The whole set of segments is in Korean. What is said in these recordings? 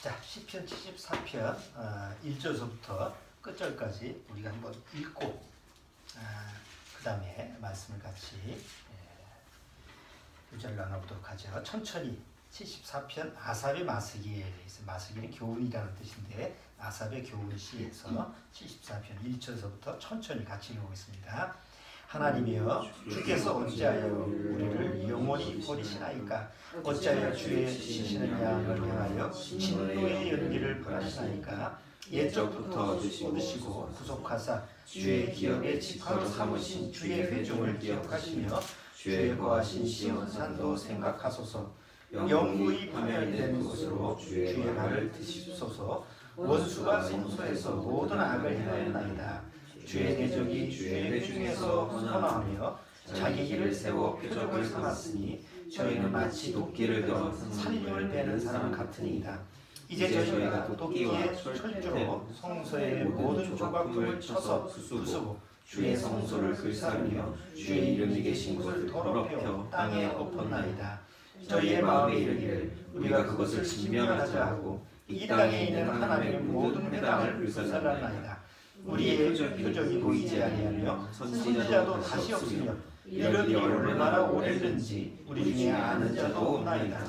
자, 시편 74편 1절서부터 끝절까지 우리가 한번 읽고 그 다음에 말씀을 같이 교제를 나눠보도록 하죠. 천천히 74편 아삽의 마스기에 있어요. 마스기는 교훈이라는 뜻인데 아삽의 교훈시에서 74편 1절서부터 천천히 같이 읽어보겠습니다. 하나님이여 주께서 어찌하여 우리를 영원히 버리시나이까? 어찌하여 주의 지시는 양을 향하여 진노의 연기를 벌하시나이까? 옛적부터 얻으시고 구속하사 주의 기업의 지파로 삼으신 주의 회중을 기억하시며 주의 거하신 시온산도 생각하소서. 영구히 파멸된 곳으로 주의 말을 드시소서. 원수가 성소에서 모든 악을 행하였나이다. 주의 대적이 주의 회중에서 선언하며 자기 길을 세워 표적을 삼았으니 저희는 마치 도끼를 들어 살림을 베는 사람 같으니이다. 이제 저희가 도끼의 철조로 성소의 모든 조각품을 쳐서 부수고 주의 성소를 불사르며 주의 이름이 계신 곳을 더럽혀 땅에 엎었나이다. 저희의 마음에 이르기를 우리가 그것을 진멸하자 하고 이 땅에 있는 하나님의 모든 회당을 불살랐나이다. 우리의 표적이 보이지 아니하며 선지자도 다시 없으며 이런 일이 얼마나 오래됐는지 우리 중에 아는 자도 없나이다.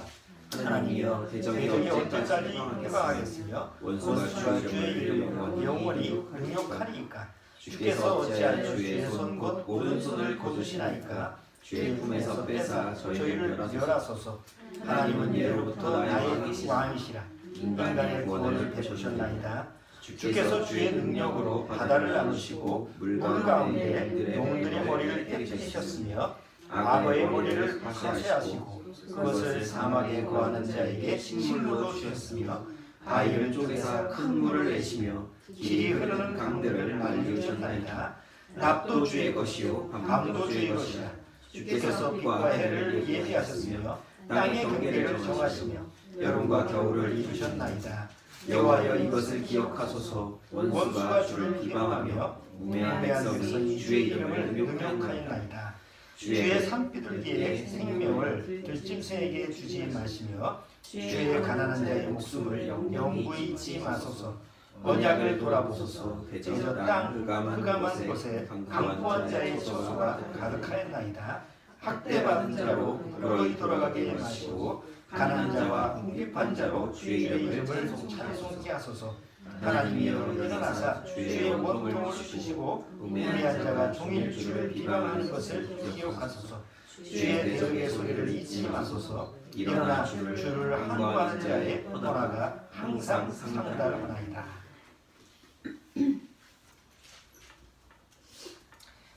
하나님이여 대적이 언제까지 해방하겠으며 원수가 주의 이름을 영원히 능욕하리이까? 주께서 어찌하여 주의 손 곧 오른손을 거두시나이까? 주의 품에서 빼사 저희를 멸하소서. 하나님은 예로부터 나의 왕이시라. 인간의 구원을 베푸셨나이다. 주께서 주의 능력으로 바다를 나누시고 물 가운데 용들의 머리를 깨뜨리셨으며 악어의 머리를 파쇄하시고 그것을 사막에 거하는 자에게 식물로 주셨으며 바위를 쪼개사 큰 물을 내시며 길이 흐르는 강들을 말리우셨나이다. 낮도 주의 것이요 밤도 주의 것이라. 주께서 빛과 해를 예비하셨으며 땅의 경계를 정하시며 여름과 겨울을 이루셨나이다. 여호와여 이것을 기억하소서. 원수가 주를 비방하며 우매한 백성이 주의 이름을 능욕하였나이다. 주의 산비둘기의 생명을 들짐승에게 주지 마시며 주의 가난한 자의 목숨을 영구히 잊지 마소서. 언약을 돌아보소서. 저 땅 흑암한 곳에 강포한 자의 저소가 가득하였나이다. 학대받은 자로 너희 돌아가게 마시고 가난한 자와 궁핍한 자로 주의 이름을 찬송케 하소서. 하나님이여 일어나사 주의 원통을 쓰시고 우매한 자가 종일 주를 비방하는 것을 기억하소서. 주의 대적의 소리를 잊지 마소서. 일어나 주를 항구하는 자의 언어가 항상 상달하나이다.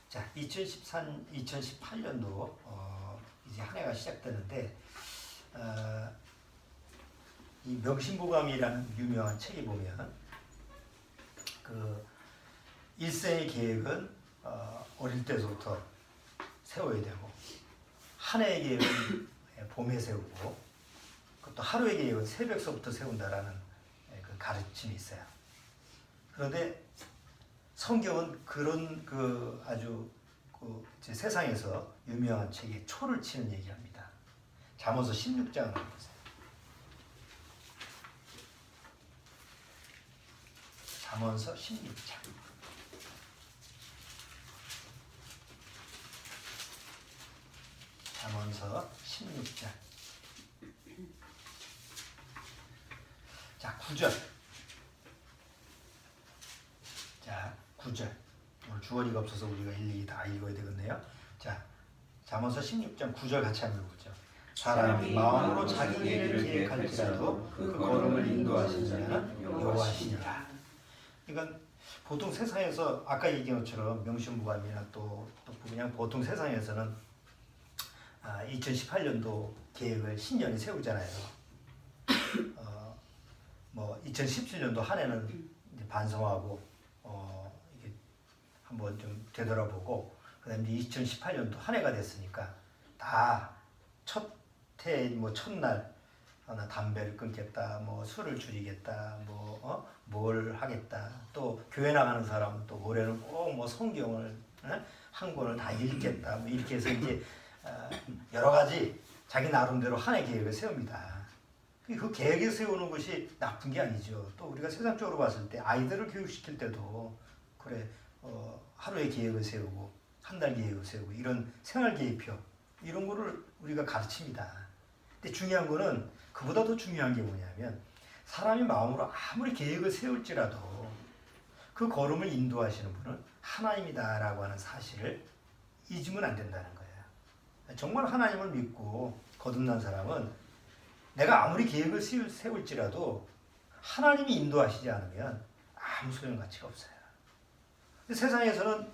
자, 2018년도 이제 한 해가 시작되는데 이 명심보감이라는 유명한 책에 보면 그 일생의 계획은 어릴 때부터 세워야 되고 한 해의 계획은 봄에 세우고 또 하루의 계획은 새벽서부터 세운다라는 그 가르침이 있어요. 그런데 성경은 그런 그 아주 그 세상에서 유명한 책에 초를 치는 얘기를 합니다. 잠언서 16장을 보세요. 잠언서 16장. 잠언서 16장. 자, 9절. 자, 9절. 오늘 주어리가 없어서 우리가 일일이 다 읽어야 되겠네요. 자, 잠언서 16장 9절 같이 한번 읽어보죠. 사람이 마음으로 자기 길을 계획할지라도 그 걸음을 인도하신 자는 여호와시니라. 이건 보통 세상에서 아까 얘기한 것처럼 명심보감이나 또 그냥 보통 세상에서는 2018년도 계획을 신년에 세우잖아요. 뭐 2017년도 한 해는 이제 반성하고 이게 한번 좀 되돌아보고 그다음에 2018년도 한 해가 됐으니까 다 첫날 나 담배를 끊겠다, 뭐 술을 줄이겠다, 뭘 하겠다. 또 교회 나가는 사람은 또 올해는 꼭 뭐 성경을 한 권을 다 읽겠다. 뭐 이렇게 해서 이제 여러 가지 자기 나름대로 한 해 계획을 세웁니다. 그 계획에 세우는 것이 나쁜 게 아니죠. 또 우리가 세상적으로 봤을 때 아이들을 교육시킬 때도 그래 하루의 계획을 세우고 한 달 계획을 세우고 이런 생활 계획표 이런 거를 우리가 가르칩니다. 근데 중요한 거는 그보다 더 중요한 게 뭐냐면 사람이 마음으로 아무리 계획을 세울지라도 그 걸음을 인도하시는 분은 하나님이다라고 하는 사실을 잊으면 안 된다는 거예요. 정말 하나님을 믿고 거듭난 사람은 내가 아무리 계획을 세울지라도 하나님이 인도하시지 않으면 아무 소용가치가 없어요. 세상에서는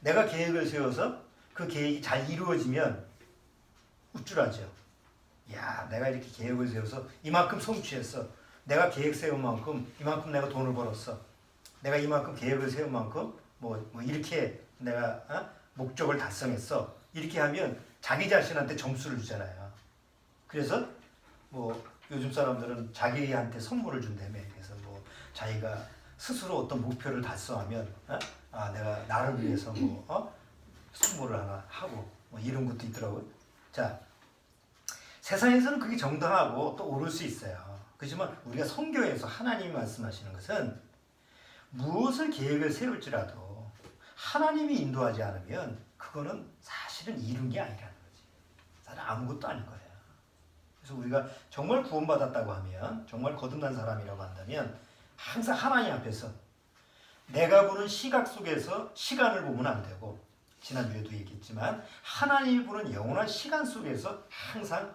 내가 계획을 세워서 그 계획이 잘 이루어지면 우쭐하죠. 야, 내가 이렇게 계획을 세워서 이만큼 성취했어. 내가 계획 세운 만큼 이만큼 내가 돈을 벌었어. 내가 이만큼 계획을 세운 만큼 뭐 이렇게 내가 목적을 달성했어. 이렇게 하면 자기 자신한테 점수를 주잖아요. 그래서 뭐 요즘 사람들은 자기한테 선물을 준다며. 그래서 뭐 자기가 스스로 어떤 목표를 달성하면 내가 나를 위해서 선물을 하나 하고 뭐 이런 것도 있더라고요. 자, 세상에서는 그게 정당하고 또 옳을 수 있어요. 그렇지만 우리가 성경에서 하나님이 말씀하시는 것은 무엇을 계획을 세울지라도 하나님이 인도하지 않으면 그거는 사실은 이룬 게 아니라는 거지. 사실 아무것도 아닌 거예요. 그래서 우리가 정말 구원받았다고 하면, 정말 거듭난 사람이라고 한다면 항상 하나님 앞에서 내가 보는 시각 속에서 시간을 보면 안 되고, 지난주에도 얘기했지만 하나님이 보는 영원한 시간 속에서 항상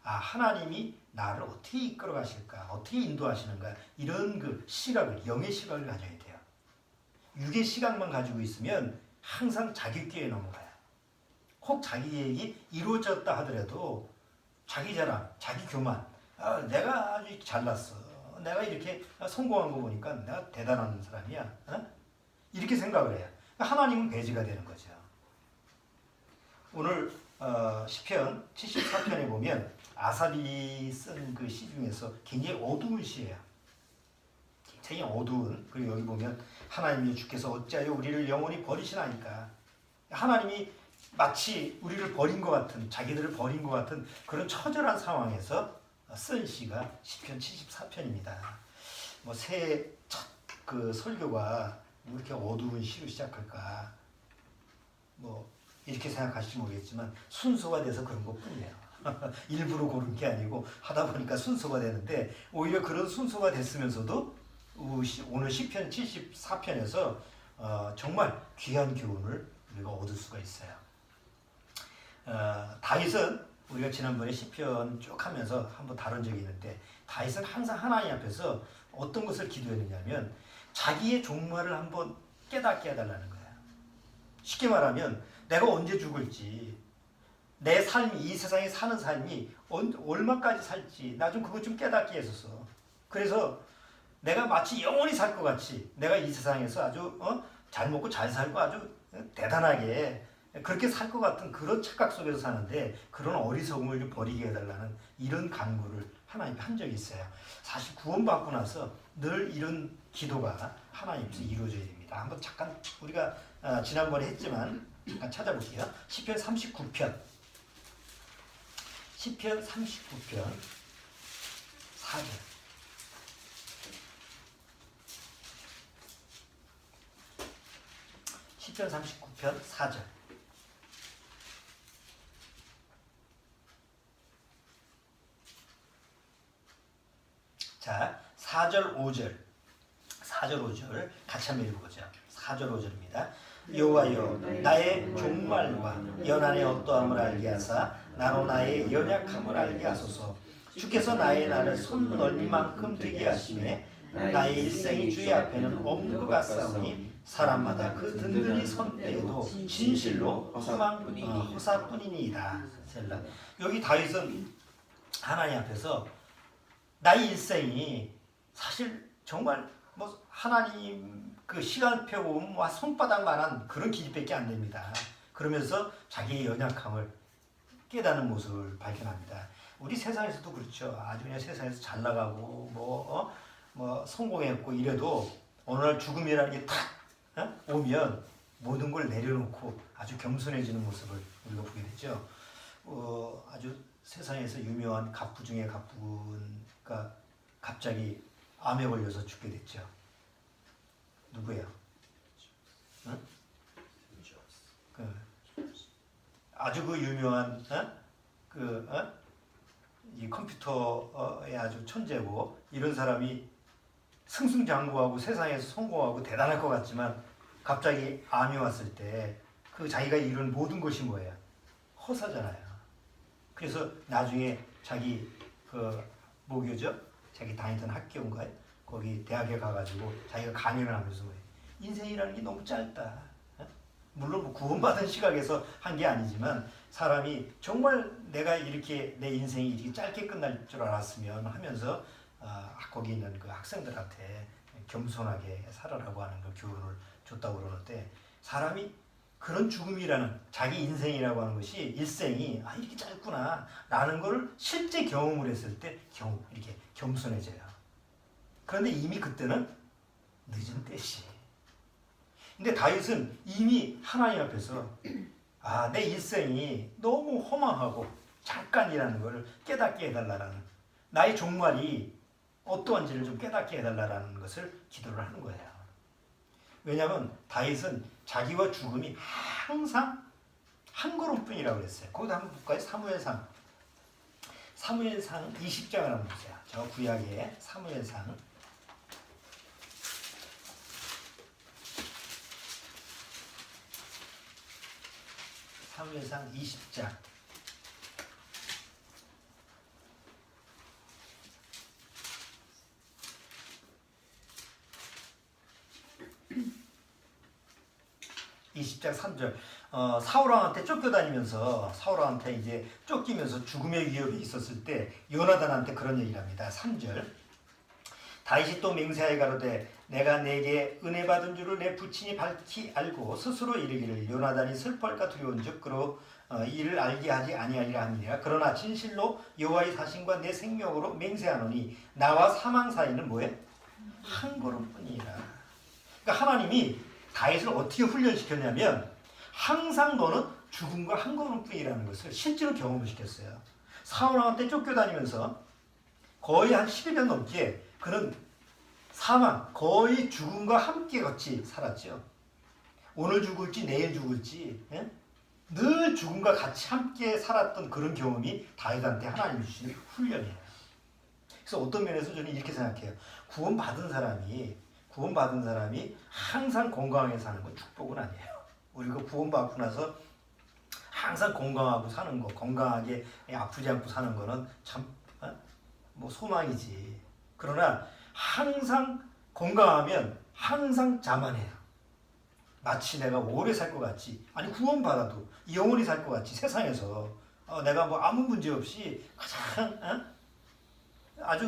하나님이 나를 어떻게 이끌어 가실까, 어떻게 인도하시는가, 이런 그 시각을, 영의 시각을 가져야 돼요. 육의 시각만 가지고 있으면 항상 자기 꾀에 넘어가요. 혹 자기 계획이 이루어졌다 하더라도 자기 자랑, 자기 교만, 내가 아주 잘났어, 내가 이렇게 성공한 거 보니까 내가 대단한 사람이야, 이렇게 생각을 해요. 하나님은 배제가 되는 거죠. 오늘 시편 74편에 보면 아삽이 쓴 그 시 중에서 굉장히 어두운 시예요. 굉장히 어두운. 그리고 여기 보면 하나님이 주께서 어찌하여 우리를 영원히 버리시나이까. 하나님이 마치 우리를 버린 것 같은, 자기들을 버린 것 같은 그런 처절한 상황에서 쓴 시가 시편 74편입니다. 뭐 새해 첫 그 설교가 뭐 이렇게 어두운 시로 시작할까, 뭐 이렇게 생각하실지 모르겠지만 순서가 돼서 그런 것뿐이에요. 일부러 고른 게 아니고 하다 보니까 순서가 되는데, 오히려 그런 순서가 됐으면서도 오늘 시편 74편에서 정말 귀한 교훈을 우리가 얻을 수가 있어요. 다윗은 우리가 지난번에 시편 쭉 하면서 한번 다룬 적이 있는데, 다윗은 항상 하나님 앞에서 어떤 것을 기도했느냐면 자기의 종말을 한번 깨닫게 해달라는 거예요. 쉽게 말하면 내가 언제 죽을지, 내 삶이, 이 세상에 사는 삶이 얼마까지 살지 나 좀 그것 좀 깨닫게 했었어. 그래서 내가 마치 영원히 살 것 같이 내가 이 세상에서 아주 잘 먹고 잘 살고 아주 대단하게 그렇게 살 것 같은 그런 착각 속에서 사는데, 그런 어리석음을 좀 버리게 해달라는 이런 간구를 하나님께 한 적이 있어요. 사실 구원받고 나서 늘 이런 기도가 하나님께서 이루어져야 됩니다. 한번 잠깐 우리가 지난번에 했지만 잠깐 찾아볼게요. 시편 39편. 시편 39편 4절. 시편 39편 4절. 자, 4절 5절. 4절 5절 같이 한번 읽어보죠. 4절 5절입니다. 여호와여, 나의 종말과 연한의 어떠함을 알게 하사 나로 나의 연약함을 알게 하소서. 주께서 나의 날을 손 넓이만큼 되게 하시매 나의 일생이 주의 앞에는 없는 것 같사오니 사람마다 그 든든히 선 때에도 진실로 허사뿐이니이다. 셀라. 여기 다윗은 하나님 앞에서 나의 일생이 사실 정말 뭐 하나님 그 시간표 보면 손바닥만한 그런 길이밖에 안 됩니다. 그러면서 자기의 연약함을 깨닫는 모습을 발견합니다. 우리 세상에서도 그렇죠. 아주 그냥 세상에서 잘 나가고 뭐 성공했고 이래도 어느 날 죽음이라는 게 탁 오면 모든 걸 내려놓고 아주 겸손해지는 모습을 우리가 보게 되죠. 아주 세상에서 유명한 갑부 중에 갑부가 갑자기 암에 걸려서 죽게 됐죠. 누구예요? 응? 아주 그 유명한 이 컴퓨터의 아주 천재고 이런 사람이 승승장구하고 세상에서 성공하고 대단할 것 같지만 갑자기 암이 왔을 때 그 자기가 이룬 모든 것이 뭐예요? 허사잖아요. 그래서 나중에 자기 그 모교죠? 자기 다니던 학교인가요? 거기 대학에 가가지고 자기가 강연을 하면서 뭐예요? 인생이라는 게 너무 짧다. 물론 뭐 구원받은 시각에서 한 게 아니지만 사람이 정말 내가 이렇게 내 인생이 이렇게 짧게 끝날 줄 알았으면 하면서 거기 있는 그 학생들한테 겸손하게 살아라고 하는 그 교훈을 줬다고 그러는데 사람이 그런 죽음이라는 자기 인생이라고 하는 것이 일생이 이렇게 짧구나 라는 걸 실제 경험을 했을 때 이렇게 겸손해져요. 그런데 이미 그때는 늦은 때시. 근데 다윗은 이미 하나님 앞에서 내 일생이 너무 허망하고 잠깐이라는 것을 깨닫게 해달라는 나의 종말이 어떠한지를 좀 깨닫게 해달라는 것을 기도를 하는 거예요. 왜냐하면 다윗은 자기와 죽음이 항상 한 걸음뿐이라고 그랬어요. 거기도 한번 볼까요? 사무엘상 20장을 한번 보세요. 저 구약의 사무엘상 20장 20장 3절. 사울왕한테 쫓겨다니면서 사울왕한테 이제 쫓기면서 죽음의 위협이 있었을 때 요나단한테 그런 얘기를 합니다. 3절. 다윗이 또 맹세하여 가로되 내가 내게 은혜 받은 줄을 내 부친이 밝히 알고 스스로 이르기를 요나단이 슬퍼할까 두려운즉 그로 이를 알게 하지 아니하리라 함이니라. 그러나 진실로 여호와의 사신과 내 생명으로 맹세하노니 나와 사망 사이는 뭐예요? 한 걸음뿐이라. 그러니까 하나님이 다윗을 어떻게 훈련시켰냐면 항상 너는 죽음과 한 걸음뿐이라는 것을 실제로 경험을 시켰어요. 사울왕한테 쫓겨다니면서 거의 한 10여 년 넘게 그는 사망, 거의 죽음과 함께 같이 살았죠. 오늘 죽을지 내일 죽을지 늘 죽음과 같이 함께 살았던 그런 경험이 다윗한테 하나님이 주신 훈련이에요. 그래서 어떤 면에서 저는 이렇게 생각해요. 구원받은 사람이 항상 건강하게 사는 건 축복은 아니에요. 우리가 구원받고 나서 항상 건강하고 사는 거, 건강하게 아프지 않고 사는 거는 참 소망이지. 그러나 항상 건강하면 항상 자만해요. 마치 내가 오래 살 것 같지, 아니 구원받아도 영원히 살 것 같지, 세상에서 내가 아무 문제 없이 가장 아주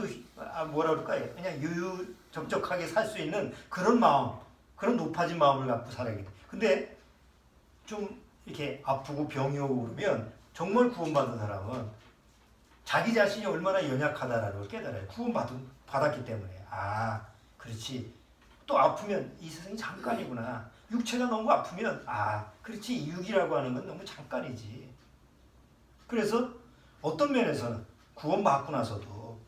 뭐라 그럴까요? 그냥 유유적적하게 살 수 있는 그런 마음, 그런 높아진 마음을 갖고 살아야 돼. 근데 좀 이렇게 아프고 병이 오고 그러면 정말 구원받은 사람은 자기 자신이 얼마나 연약하다라는 걸 깨달아요. 구원받았기 때문에. 그렇지. 또 아프면 이 세상이 잠깐이구나. 육체가 너무 아프면 그렇지. 육이라고 하는 건 너무 잠깐이지. 그래서 어떤 면에서는 구원받고 나서도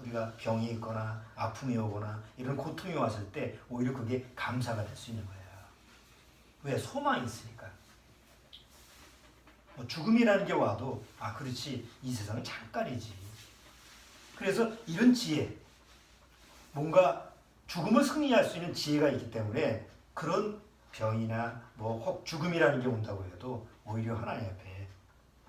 우리가 병이 있거나 아픔이 오거나 이런 고통이 왔을 때 오히려 그게 감사가 될 수 있는 거예요. 왜? 소망이 있으니까. 죽음이라는 게 와도 그렇지. 이 세상은 잠깐이지. 그래서 이런 지혜, 뭔가 죽음을 승리할 수 있는 지혜가 있기 때문에 그런 병이나 혹 죽음이라는 게 온다고 해도 오히려 하나님 앞에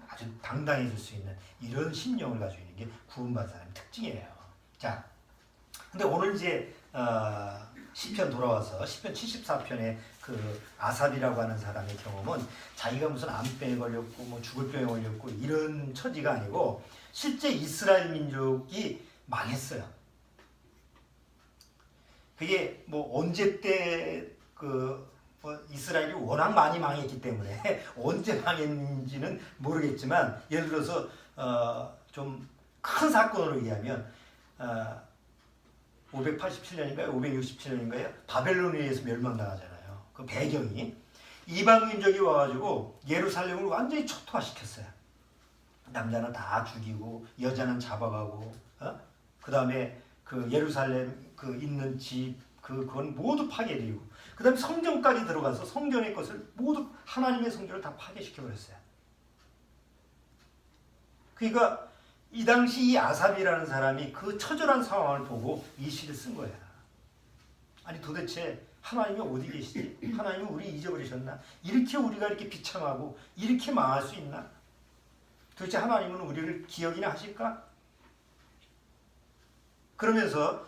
아주 당당해질 수 있는 이런 심령을 가지고 있는 게 구원받은 사람의 특징이에요. 자, 근데 오늘 이제 시편 돌아와서 시편 74편의 그 아삽이라고 하는 사람의 경험은 자기가 무슨 암병에 걸렸고 죽을 병에 걸렸고 이런 처지가 아니고 실제 이스라엘 민족이 망했어요. 그게 언제 때 이스라엘이 워낙 많이 망했기 때문에 언제 망했는지는 모르겠지만 예를 들어서 좀 큰 사건으로 의하면 587년인가요? 567년인가요? 바벨론에 의해서 멸망당하잖아요. 그 배경이 이방 민족이 와가지고 예루살렘을 완전히 초토화시켰어요. 남자는 다 죽이고 여자는 잡아가고, 그 다음에 그 예루살렘 그 있는 집 그건 모두 파괴되고, 그 다음에 성전까지 들어가서 성전의 것을 모두 하나님의 성전을 다 파괴시켜 버렸어요. 그러니까 이 당시 이 아삽이라는 사람이 그 처절한 상황을 보고 이 시를 쓴 거야. 아니 도대체 하나님이 어디 계시지? 하나님이 우리 잊어버리셨나? 이렇게 우리가 이렇게 비참하고 이렇게 망할 수 있나? 도대체 하나님은 우리를 기억이나 하실까? 그러면서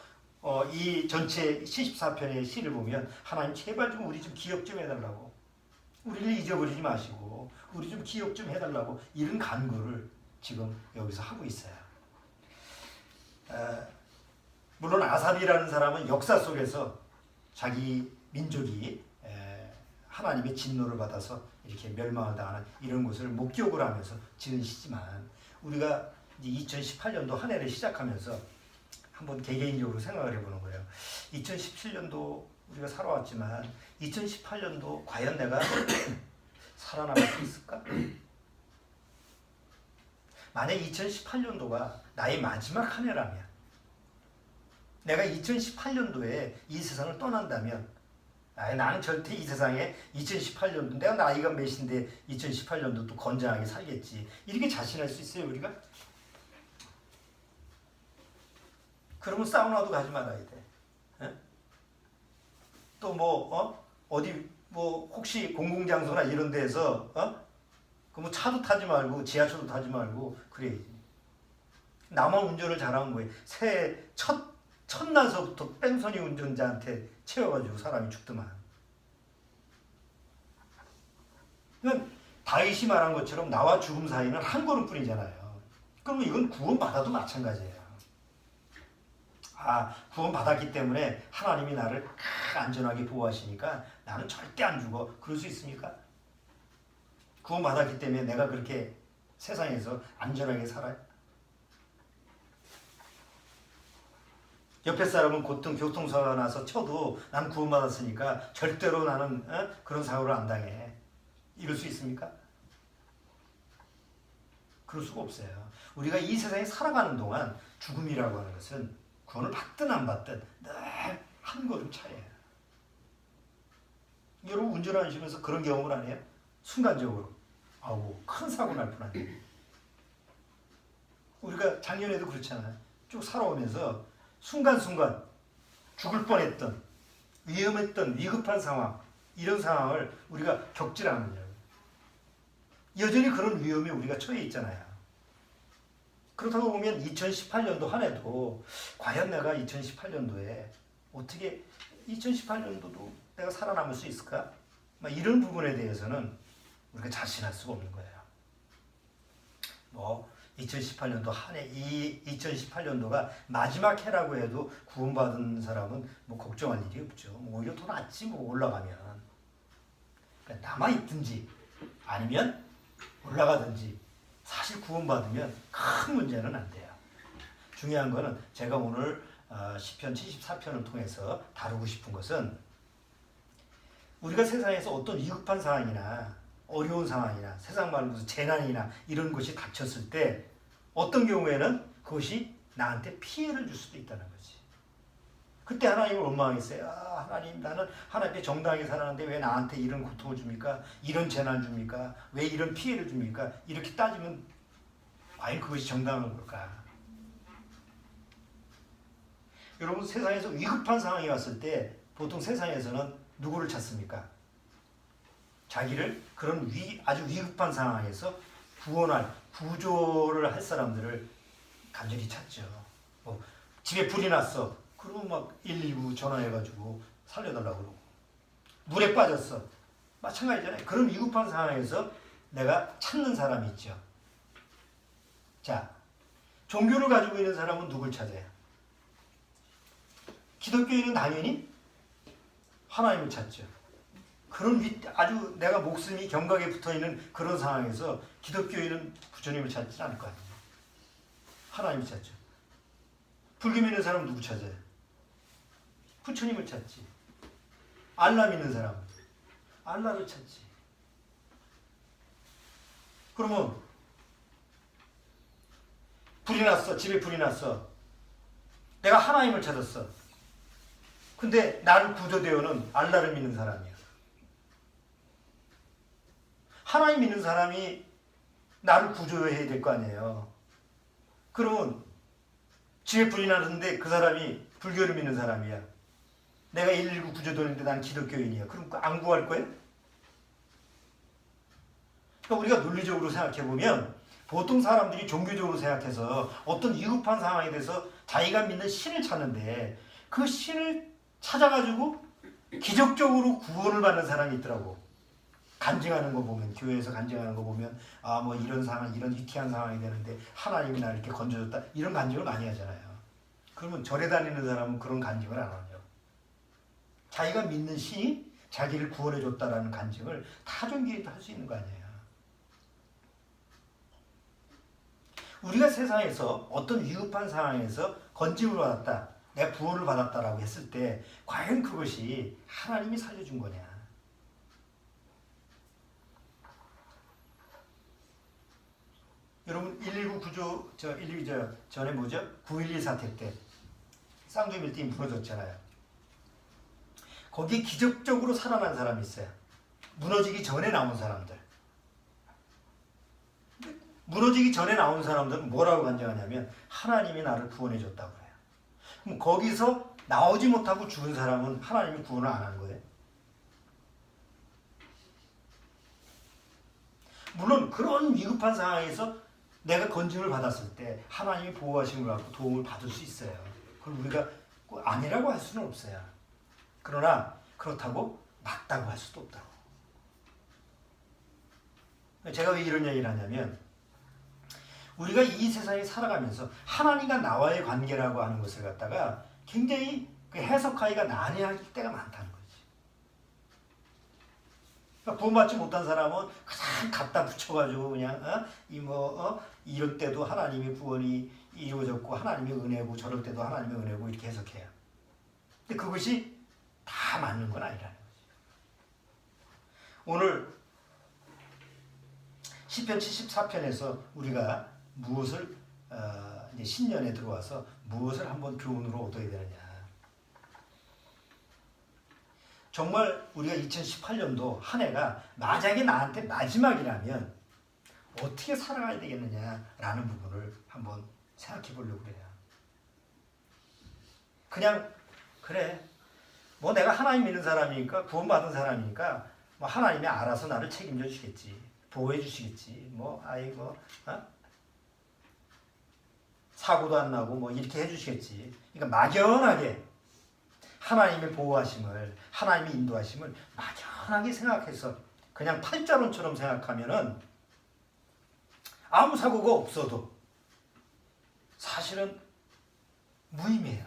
이 전체 74편의 시를 보면 하나님 제발 좀 우리 좀 기억 좀 해달라고, 우리를 잊어버리지 마시고 우리 좀 기억 좀 해달라고 이런 간구를 지금 여기서 하고 있어요. 물론 아삽이라는 사람은 역사 속에서 자기 민족이 하나님의 진노를 받아서 이렇게 멸망을 당하는 이런 것을 목격을 하면서 지은 시지만, 우리가 이제 2018년도 한 해를 시작하면서 한번 개개인적으로 생각을 해보는 거예요. 2017년도 우리가 살아왔지만 2018년도 과연 내가 살아남을 수 있을까? 만약 2018년도가 나의 마지막 한 해라면, 내가 2018년도에 이 세상을 떠난다면, 나는 절대 이 세상에 2018년도 내가 나이가 몇인데 2018년도 또 건장하게 살겠지, 이렇게 자신할 수 있어요 우리가? 그러면 사우나도 가지 말아야 돼. 또 어디 혹시 공공장소나 이런 데서 그 차도 타지 말고 지하철도 타지 말고 그래야지. 나만 운전을 잘하면 뭐해? 새해 첫날서부터 뺑소니 운전자한테 채워가지고 사람이 죽더만. 그러니까 다윗이 말한 것처럼 나와 죽음 사이는 한 걸음뿐이잖아요. 그러면 이건 구원받아도 마찬가지예요. 구원받았기 때문에 하나님이 나를 안전하게 보호하시니까 나는 절대 안 죽어, 그럴 수 있습니까? 구원받았기 때문에 내가 그렇게 세상에서 안전하게 살아요? 옆에 사람은 교통사고가 나서 쳐도 난 구원받았으니까 절대로 나는 그런 사고를 안 당해, 이럴 수 있습니까? 그럴 수가 없어요. 우리가 이 세상에 살아가는 동안 죽음이라고 하는 것은 구원을 받든 안 받든 늘 한 걸음 차이에요. 여러분 운전하시면서 그런 경험을 안 해요? 순간적으로 큰 사고 날 뻔하네. 우리가 작년에도 그렇잖아요. 쭉 살아오면서 순간순간 죽을 뻔했던, 위험했던, 위급한 상황, 이런 상황을 우리가 겪질 않느냐고. 여전히 그런 위험에 우리가 처해 있잖아요. 그렇다고 보면 2018년도 한 해도 과연 내가 2018년도에 어떻게 2018년도도 내가 살아남을 수 있을까? 이런 부분에 대해서는 우리가 자신할 수가 없는 거예요. 2018년도 한 해, 이 2018년도가 마지막 해라고 해도 구원받은 사람은 걱정할 일이 없죠. 오히려 더 낫지 올라가면. 그러니까 남아있든지 아니면 올라가든지 사실 구원받으면 큰 문제는 안 돼요. 중요한 거는 제가 오늘 시편 74편을 통해서 다루고 싶은 것은, 우리가 세상에서 어떤 위급한 상황이나 어려운 상황이나 세상 말로 재난이나 이런 것이 닥쳤을 때 어떤 경우에는 그것이 나한테 피해를 줄 수도 있다는 거지. 그때 하나님을 원망했어요. 하나님, 나는 하나님께 정당하게 살았는데 왜 나한테 이런 고통을 줍니까? 이런 재난을 줍니까? 왜 이런 피해를 줍니까? 이렇게 따지면 과연 그것이 정당한 걸까? 여러분, 세상에서 위급한 상황이 왔을 때 보통 세상에서는 누구를 찾습니까? 자기를 그런 아주 위급한 상황에서 구조를 할 사람들을 간절히 찾죠. 집에 불이 났어. 그러면 119 전화해가지고 살려달라고 그러고. 물에 빠졌어. 마찬가지잖아요. 그런 위급한 상황에서 내가 찾는 사람이 있죠. 자, 종교를 가지고 있는 사람은 누굴 찾아요? 기독교인은 당연히 하나님을 찾죠. 그런 아주 내가 목숨이 경각에 붙어있는 그런 상황에서 기독교인은 부처님을 찾지 않을 거 아니에요. 하나님을 찾죠. 불교 믿는 사람은 누구 찾아요? 부처님을 찾지. 알라 믿는 사람은 알라를 찾지. 그러면 불이 났어. 집에 불이 났어. 내가 하나님을 찾았어. 근데 나를 구조되어는 알라를 믿는 사람이야. 하나님 믿는 사람이 나를 구조해야 될 거 아니에요. 그러면 집에 불이 났는데 그 사람이 불교를 믿는 사람이야. 내가 119 구조되는데 난 기독교인이야. 그럼 안 구할 거야? 그러니까 우리가 논리적으로 생각해보면 보통 사람들이 종교적으로 생각해서 어떤 위급한 상황에 대해서 자기가 믿는 신을 찾는데 그 신을 찾아가지고 기적적으로 구원을 받는 사람이 있더라고. 간증하는 거 보면, 교회에서 간증하는 거 보면 뭐 이런 상황, 이런 위태한 상황이 되는데 하나님이 나를 이렇게 건져줬다. 이런 간증을 많이 하잖아요. 그러면 절에 다니는 사람은 그런 간증을 안 하죠. 자기가 믿는 신이 자기를 구원해줬다라는 간증을 타종교에도 할 수 있는 거 아니에요. 우리가 세상에서 어떤 위급한 상황에서 건짐을 받았다, 내가 구원을 받았다라고 했을 때 과연 그것이 하나님이 살려준 거냐? 여러분 119 구조 전에 뭐죠? 9.11 사태 때 쌍둥이 빌딩이 무너졌잖아요. 거기에 기적적으로 살아난 사람이 있어요. 무너지기 전에 나온 사람들. 무너지기 전에 나온 사람들은 뭐라고 간증하냐면 하나님이 나를 구원해 줬다고 그래요. 그럼 거기서 나오지 못하고 죽은 사람은 하나님이 구원을 안 한 거예요. 물론 그런 위급한 상황에서 내가 건짐을 받았을 때 하나님이 보호하심을 받고 도움을 받을 수 있어요. 그걸 우리가 아니라고 할 수는 없어요. 그러나 그렇다고 맞다고 할 수도 없다고. 제가 왜 이런 얘기를 하냐면 우리가 이 세상에 살아가면서 하나님과 나와의 관계라고 하는 것을 갖다가 굉장히 해석하기가 난해할 때가 많다는 거지. 그러니까 구원받지 못한 사람은 그냥 갖다 붙여가지고 그냥 이럴 때도 하나님의 구원이 이루어졌고 하나님의 은혜고 저럴 때도 하나님의 은혜고 이렇게 해석해요. 근데 그것이 다 맞는 건 아니라는 거지. 오늘 시편 74편에서 우리가 무엇을 이제 신년에 들어와서 무엇을 한번 교훈으로 얻어야 되느냐. 정말 우리가 2018년도 한 해가 만약에 나한테 마지막이라면 어떻게 살아가야 되겠느냐라는 부분을 한번 생각해 보려고 그래요. 그냥 그래 뭐 내가 하나님 믿는 사람이니까 구원받은 사람이니까 뭐 하나님이 알아서 나를 책임져 주시겠지, 보호해 주시겠지, 뭐 아이고 사고도 안 나고 뭐 이렇게 해주시겠지. 그러니까 막연하게 하나님의 보호하심을, 하나님의 인도하심을 막연하게 생각해서 그냥 팔자론처럼 생각하면은 아무 사고가 없어도 사실은 무의미해요.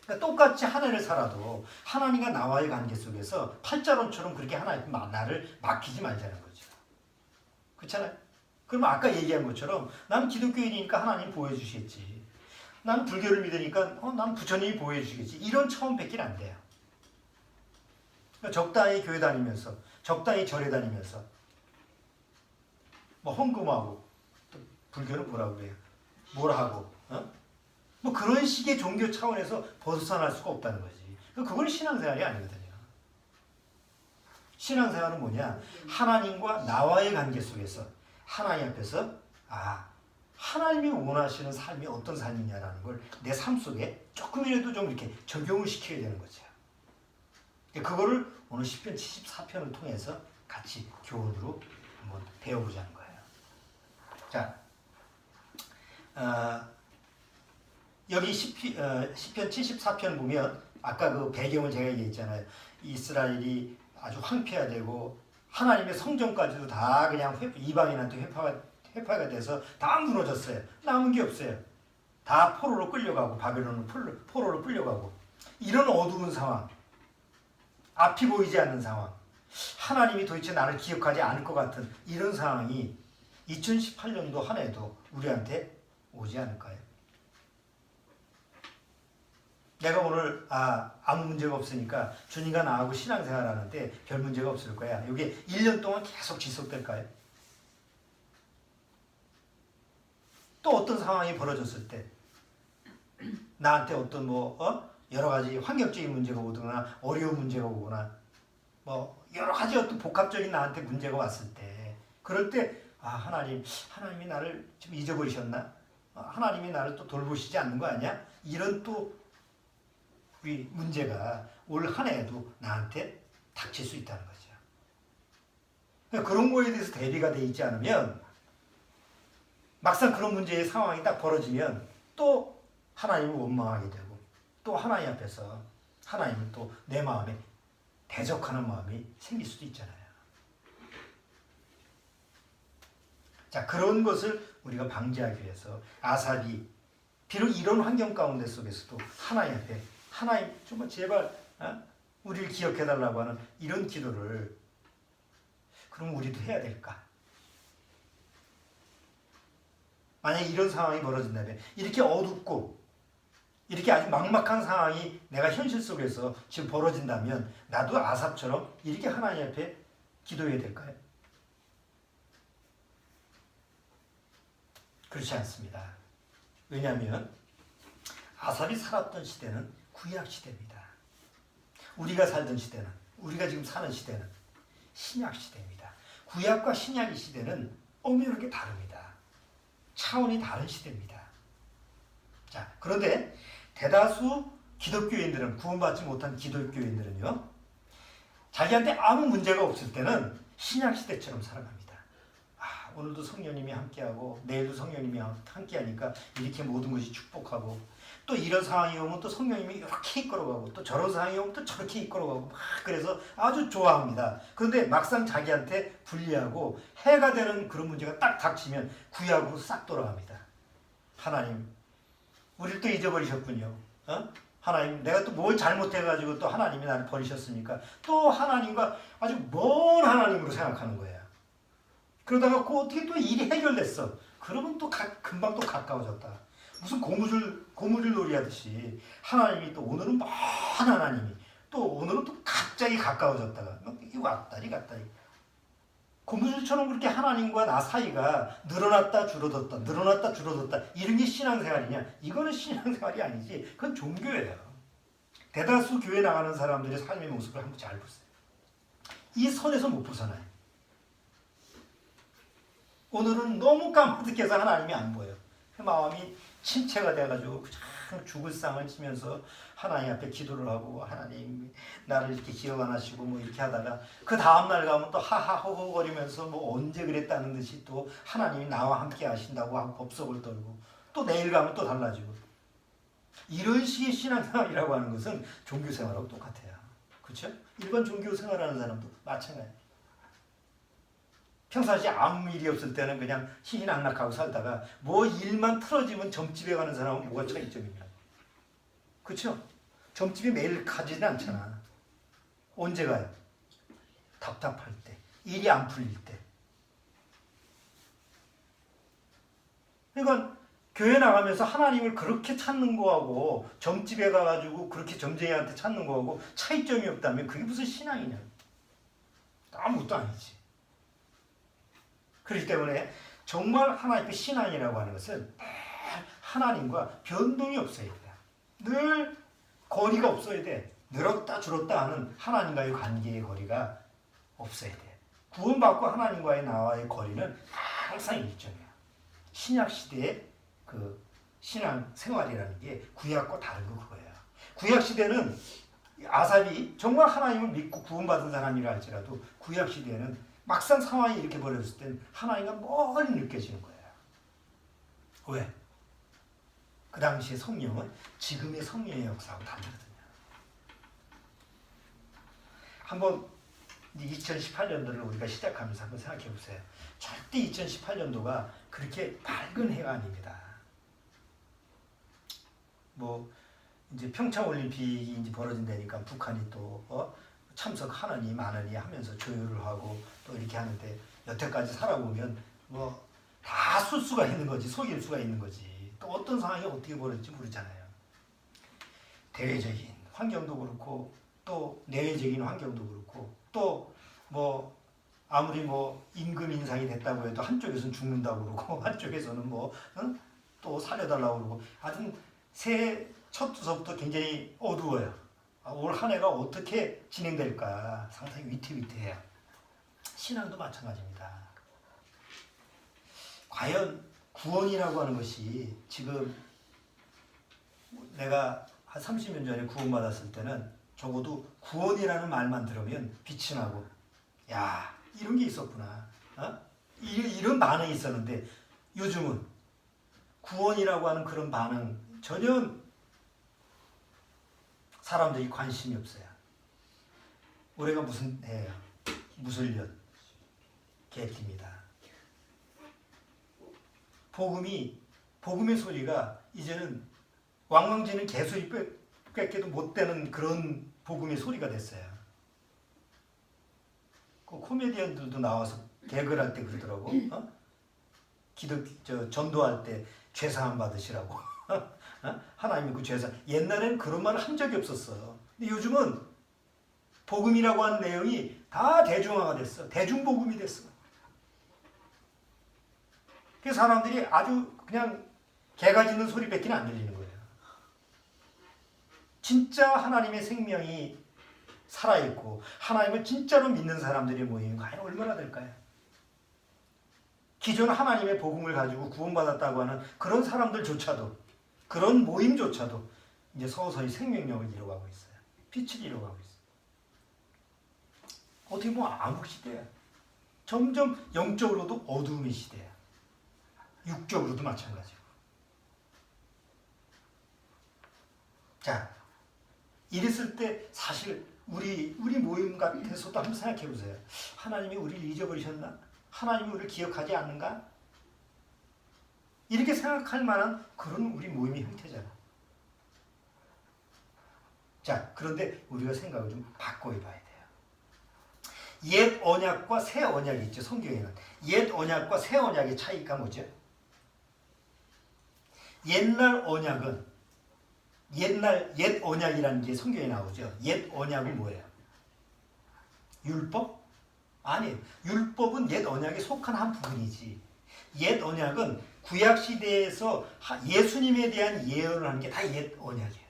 그러니까 똑같이 한 해를 살아도 하나님과 나와의 관계 속에서 팔자론처럼 그렇게 하나님 나를 맡기지 말자는 거죠. 그렇잖아요? 그럼 아까 얘기한 것처럼 나는 기독교인이니까 하나님 보호해 주시겠지. 나는 불교를 믿으니까 나는 부처님이 보호해 주시겠지. 이런 처음 뵙긴 안 돼요. 그러니까 적당히 교회 다니면서 적당히 절에 다니면서 뭐 헌금하고 또 불교는 뭐라고 그래요? 뭐라 하고 뭐 그런 식의 종교 차원에서 벗어날 수가 없다는 거지. 그건 신앙생활이 아니거든요. 신앙생활은 뭐냐? 하나님과 나와의 관계 속에서 하나님 앞에서 하나님이 원하시는 삶이 어떤 삶이냐라는 걸 내 삶 속에 조금이라도 좀 이렇게 적용을 시켜야 되는 거죠. 그거를 오늘 시편 74편을 통해서 같이 교훈으로 한번 배워보자는 거예요. 자, 여기 시편 74편 보면 아까 그 배경을 제가 얘기했잖아요. 이스라엘이 아주 황폐화되고 하나님의 성전까지도 다 그냥 이방인한테 회파가 돼서 다 무너졌어요. 남은 게 없어요. 다 포로로 끌려가고 바벨론은 포로로 끌려가고 이런 어두운 상황, 앞이 보이지 않는 상황, 하나님이 도대체 나를 기억하지 않을 것 같은 이런 상황이 2018년도 한 해도 우리한테 오지 않을까요? 내가 오늘 아무 문제가 없으니까 주님과 나하고 신앙생활 하는데 별 문제가 없을 거야. 이게 1년 동안 계속 지속될까요? 또 어떤 상황이 벌어졌을 때 나한테 어떤 여러 가지 환경적인 문제가 오거나 어려운 문제가 오거나 뭐 여러 가지 어떤 복합적인 나한테 문제가 왔을 때 그럴 때 하나님이 나를 좀 잊어버리셨나? 하나님이 나를 또 돌보시지 않는 거 아니야? 이런 또 우리 문제가 올 한 해에도 나한테 닥칠 수 있다는 거죠. 그러니까 그런 거에 대해서 대비가 돼 있지 않으면 막상 그런 문제의 상황이 딱 벌어지면 또 하나님을 원망하게 되고 또 하나님 앞에서 하나님을 또 내 마음에 대적하는 마음이 생길 수도 있잖아요. 자, 그런 것을 우리가 방지하기 위해서 아삽이 비록 이런 환경 가운데 속에서도 하나님 앞에 하나님 정말 제발 우리를 기억해달라고 하는 이런 기도를 그럼 우리도 해야 될까? 만약에 이런 상황이 벌어진다면 이렇게 어둡고 이렇게 아주 막막한 상황이 내가 현실 속에서 지금 벌어진다면 나도 아삽처럼 이렇게 하나님 앞에 기도해야 될까요? 그렇지 않습니다. 왜냐하면 아삽이 살았던 시대는 구약 시대입니다. 우리가 살던 시대는 우리가 지금 사는 시대는 신약 시대입니다. 구약과 신약의 시대는 엄연하게 다릅니다. 차원이 다른 시대입니다. 자, 그런데 대다수 기독교인들은 구원받지 못한 기독교인들은요. 자기한테 아무 문제가 없을 때는 신약 시대처럼 살아갑니다. 오늘도 성령님이 함께하고 내일도 성령님이 함께하니까 이렇게 모든 것이 축복하고 또 이런 상황이 오면 또 성령님이 이렇게 이끌어가고 또 저런 상황이 오면 또 저렇게 이끌어가고 막 그래서 아주 좋아합니다. 그런데 막상 자기한테 불리하고 해가 되는 그런 문제가 딱 닥치면 구약으로 싹 돌아갑니다. 하나님 우리를 또 잊어버리셨군요. 하나님 내가 또 뭘 잘못해가지고 또 하나님이 나를 버리셨으니까 또 하나님과 아주 먼 하나님으로 생각하는 거예요. 그러다가 어떻게 또 일이 해결됐어. 그러면 또 금방 또 가까워졌다. 무슨 고무줄 놀이 하듯이 하나님이 또 오늘은 먼 하나님이 또 오늘은 또 갑자기 가까워졌다가 왔다리 갔다리. 고무줄처럼 그렇게 하나님과 나 사이가 늘어났다 줄어들었다 늘어났다 줄어들었다 이런 게 신앙생활이냐? 이거는 신앙생활이 아니지. 그건 종교예요. 대다수 교회 나가는 사람들의 삶의 모습을 한번 잘 보세요. 이 선에서 못 벗어나요. 오늘은 너무 까마득해서 하나님이 안 보여요. 마음이 침체가 돼가지고 그냥 죽을 상을 치면서 하나님 앞에 기도를 하고 하나님 나를 이렇게 기억 안 하시고 뭐 이렇게 하다가 그 다음날 가면 또 하하호호거리면서 뭐 언제 그랬다는 듯이 또 하나님이 나와 함께 하신다고 하고 법석을 떨고 또 내일 가면 또 달라지고 이런 식의 신앙생활이라고 하는 것은 종교생활하고 똑같아요. 그렇죠? 일반 종교생활하는 사람도 마찬가지예요. 평상시에 아무 일이 없을 때는 그냥 희희낙낙하고 살다가 뭐 일만 틀어지면 점집에 가는 사람은 뭐가 차이점이냐. 그렇죠? 점집에 매일 가지는 않잖아. 언제 가요? 답답할 때. 일이 안 풀릴 때. 그러니까 교회 나가면서 하나님을 그렇게 찾는 거하고 점집에 가가지고 그렇게 점쟁이한테 찾는 거하고 차이점이 없다면 그게 무슨 신앙이냐. 아무것도 아니지. 그렇기 때문에 정말 하나님의 신앙이라고 하는 것은 하나님과 변동이 없어야 돼요. 늘 거리가 없어야 돼. 늘었다 줄었다 하는 하나님과의 관계의 거리가 없어야 돼. 구원받고 하나님과의 나와의 거리는 항상 일정해요. 신약 시대의 그 신앙 생활이라는 게 구약과 다른 거 그거예요. 구약 시대는 아삽이 정말 하나님을 믿고 구원받은 사람이라 할지라도 구약 시대에는 막상 상황이 이렇게 벌어졌을 때는 하나님과 멀리 느껴지는 거예요. 왜? 그 당시의 성령은 지금의 성령의 역사하고 다르거든요. 한번 2018년도를 우리가 시작하면서 한번 생각해 보세요. 절대 2018년도가 그렇게 밝은 해가 아닙니다. 뭐 이제 평창올림픽이 이제 벌어진다니까 북한이 또 참석하느니 마느니 하면서 조율을 하고 또 이렇게 하는데 여태까지 살아보면 뭐 다 술수가 있는 거지 속일 수가 있는 거지 또 어떤 상황이 어떻게 벌어질지 모르잖아요. 대외적인 환경도 그렇고 또 내외적인 환경도 그렇고 또 뭐 아무리 뭐 임금 인상이 됐다고 해도 한쪽에서는 죽는다고 그러고 한쪽에서는 뭐 또 살려달라고 그러고 아주 새해 첫 주서부터 굉장히 어두워요. 올 한 해가 어떻게 진행될까 상당히 위태위태해요. 신앙도 마찬가지입니다. 과연 구원이라고 하는 것이 지금 내가 한 30년 전에 구원받았을 때는 적어도 구원이라는 말만 들으면 빛이 나고 야 이런 게 있었구나. 이런 반응이 있었는데 요즘은 구원이라고 하는 그런 반응 전혀 사람들이 관심이 없어요. 올해가 무슨 해예요? 무술년 개띠입니다. 복음의 소리가 이제는 왕왕지는 개소리 뺏게도 못 되는 그런 복음의 소리가 됐어요. 그 코미디언들도 나와서 개그를 할 때 그러더라고. 전도할 때 죄사함 받으시라고. 하나님이 그 죄사함. 옛날에는 그런 말을 한 적이 없었어. 근데 요즘은 복음이라고 하는 내용이 다 대중화가 됐어. 대중복음이 됐어. 그래서 사람들이 아주 그냥 개가 짖는 소리밖에 안 들리는 거예요. 진짜 하나님의 생명이 살아있고 하나님을 진짜로 믿는 사람들이 모이는 거 얼마나 될까요? 기존 하나님의 복음을 가지고 구원받았다고 하는 그런 사람들조차도 그런 모임조차도 이제 서서히 생명력을 잃어가고 있어요. 빛을 잃어가고 있어요. 어떻게 보면 암흑 시대야. 점점 영적으로도 어두움의 시대야. 육적으로도 마찬가지고. 자, 이랬을 때 사실 우리 모임 같아서도 한번 생각해 보세요. 하나님이 우리를 잊어버리셨나? 하나님이 우리를 기억하지 않는가? 이렇게 생각할 만한 그런 우리 모임의 형태잖아. 자, 그런데 우리가 생각을 좀 바꿔봐야 돼요. 옛 언약과 새 언약이 있죠. 성경에는. 옛 언약과 새 언약의 차이가 뭐죠? 옛날 언약은 옛 언약이라는 게 성경에 나오죠. 옛 언약은 뭐예요? 율법? 아니에요. 율법은 옛 언약에 속한 한 부분이지. 옛 언약은 구약 시대에서 예수님에 대한 예언을 하는 게 다 옛 언약이에요.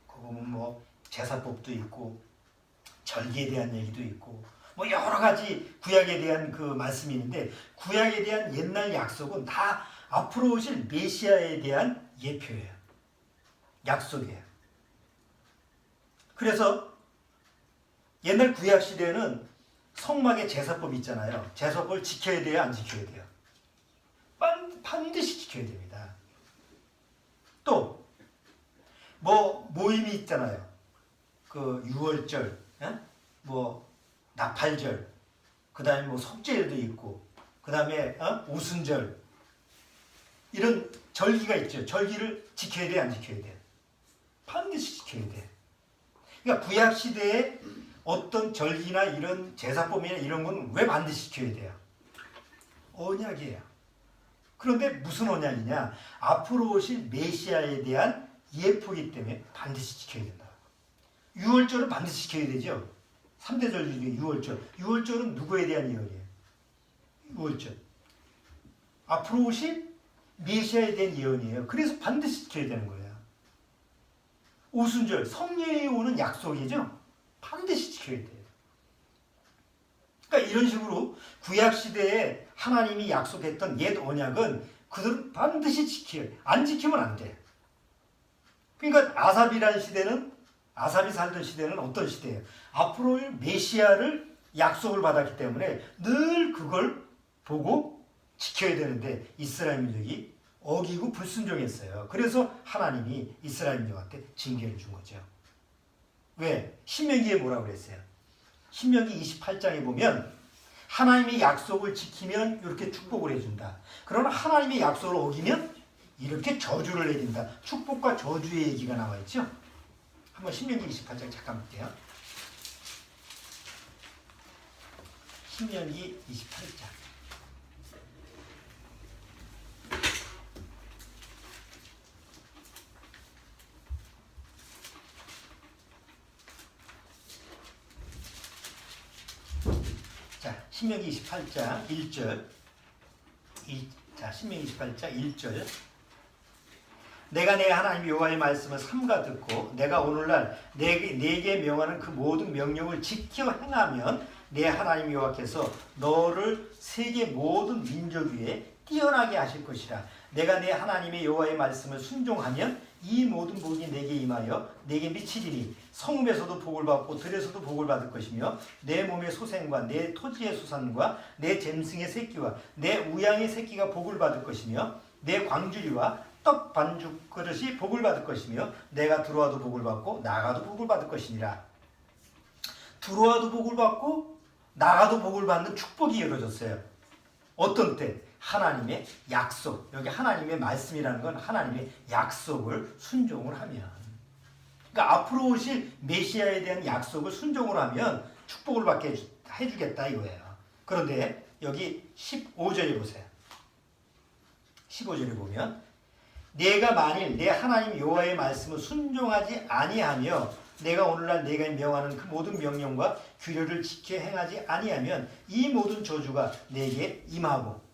그거 뭐 제사법도 있고 절기에 대한 얘기도 있고 뭐 여러 가지 구약에 대한 그 말씀이 있는데 구약에 대한 옛날 약속은 다 앞으로 오실 메시아에 대한 예표예요. 약속이에요. 그래서 옛날 구약 시대에는 성막의 제사법이 있잖아요. 제사법을 지켜야 돼요? 안 지켜야 돼요? 반드시 지켜야 됩니다. 또 뭐 모임이 있잖아요. 그 유월절, 뭐 나팔절, 그 다음에 뭐 속죄일도 있고, 그 다음에 오순절 이런 절기가 있죠. 절기를 지켜야 돼요? 안 지켜야 돼요? 반드시 지켜야 돼요. 그러니까 구약 시대에 어떤 절기나 이런 제사법이나 이런 건 왜 반드시 지켜야 돼요? 언약이에요. 그런데 무슨 언약이냐? 앞으로 오실 메시아에 대한 예표이기 때문에 반드시 지켜야 된다. 유월절은 반드시 지켜야 되죠. 3대 절 중에 유월절. 유월절은 누구에 대한 예언이에요? 유월절. 앞으로 오실 메시아에 대한 예언이에요. 그래서 반드시 지켜야 되는 거예요. 오순절, 성령이 오는 약속이죠. 반드시 지켜야 돼요. 그러니까 이런 식으로 구약시대에 하나님이 약속했던 옛 언약은 그들은 반드시 지켜요. 안 지키면 안 돼. 그러니까 아삽이라는 시대는 아삽이 살던 시대는 어떤 시대예요? 앞으로 올 메시아를 약속을 받았기 때문에 늘 그걸 보고 지켜야 되는데 이스라엘 민족이 어기고 불순종했어요. 그래서 하나님이 이스라엘 민족한테 징계를 준 거죠. 왜? 신명기에 뭐라고 그랬어요? 신명기 28장에 보면 하나님의 약속을 지키면 이렇게 축복을 해준다. 그러나 하나님의 약속을 어기면 이렇게 저주를 내린다. 축복과 저주의 얘기가 나와 있죠. 한번 신명기 28장 잠깐 볼게요. 신명기 28장. 자, 신명기 28장 1절. 자, 신명기 28장 1절. 내가 내 하나님 여호와의 말씀을 삼가 듣고 내가 오늘날 내게 명하는 그 모든 명령을 지켜 행하면 내 하나님 여호와께서 너를 세계 모든 민족 위에 뛰어나게 하실 것이라. 내가 내 하나님의 여호와의 말씀을 순종하면 이 모든 복이 내게 임하여 내게 미치리니 성읍에서도 복을 받고 들에서도 복을 받을 것이며 내 몸의 소생과 내 토지의 수산과 내 잼승의 새끼와 내 우양의 새끼가 복을 받을 것이며 내 광주리와 떡 반죽 그릇이 복을 받을 것이며 내가 들어와도 복을 받고 나가도 복을 받을 것이니라. 들어와도 복을 받고 나가도 복을 받는 축복이 이루어졌어요. 어떤 때? 하나님의 약속. 여기 하나님의 말씀이라는 건 하나님의 약속을 순종을 하면, 그러니까 앞으로 오실 메시아에 대한 약속을 순종을 하면 축복을 받게 해주겠다 이거예요. 그런데 여기 15절에 보세요. 15절에 보면 내가 만일 내 하나님 여호와의 말씀을 순종하지 아니하며 내가 오늘날 내가 명하는 그 모든 명령과 규례를 지켜 행하지 아니하면 이 모든 저주가 내게 임하고,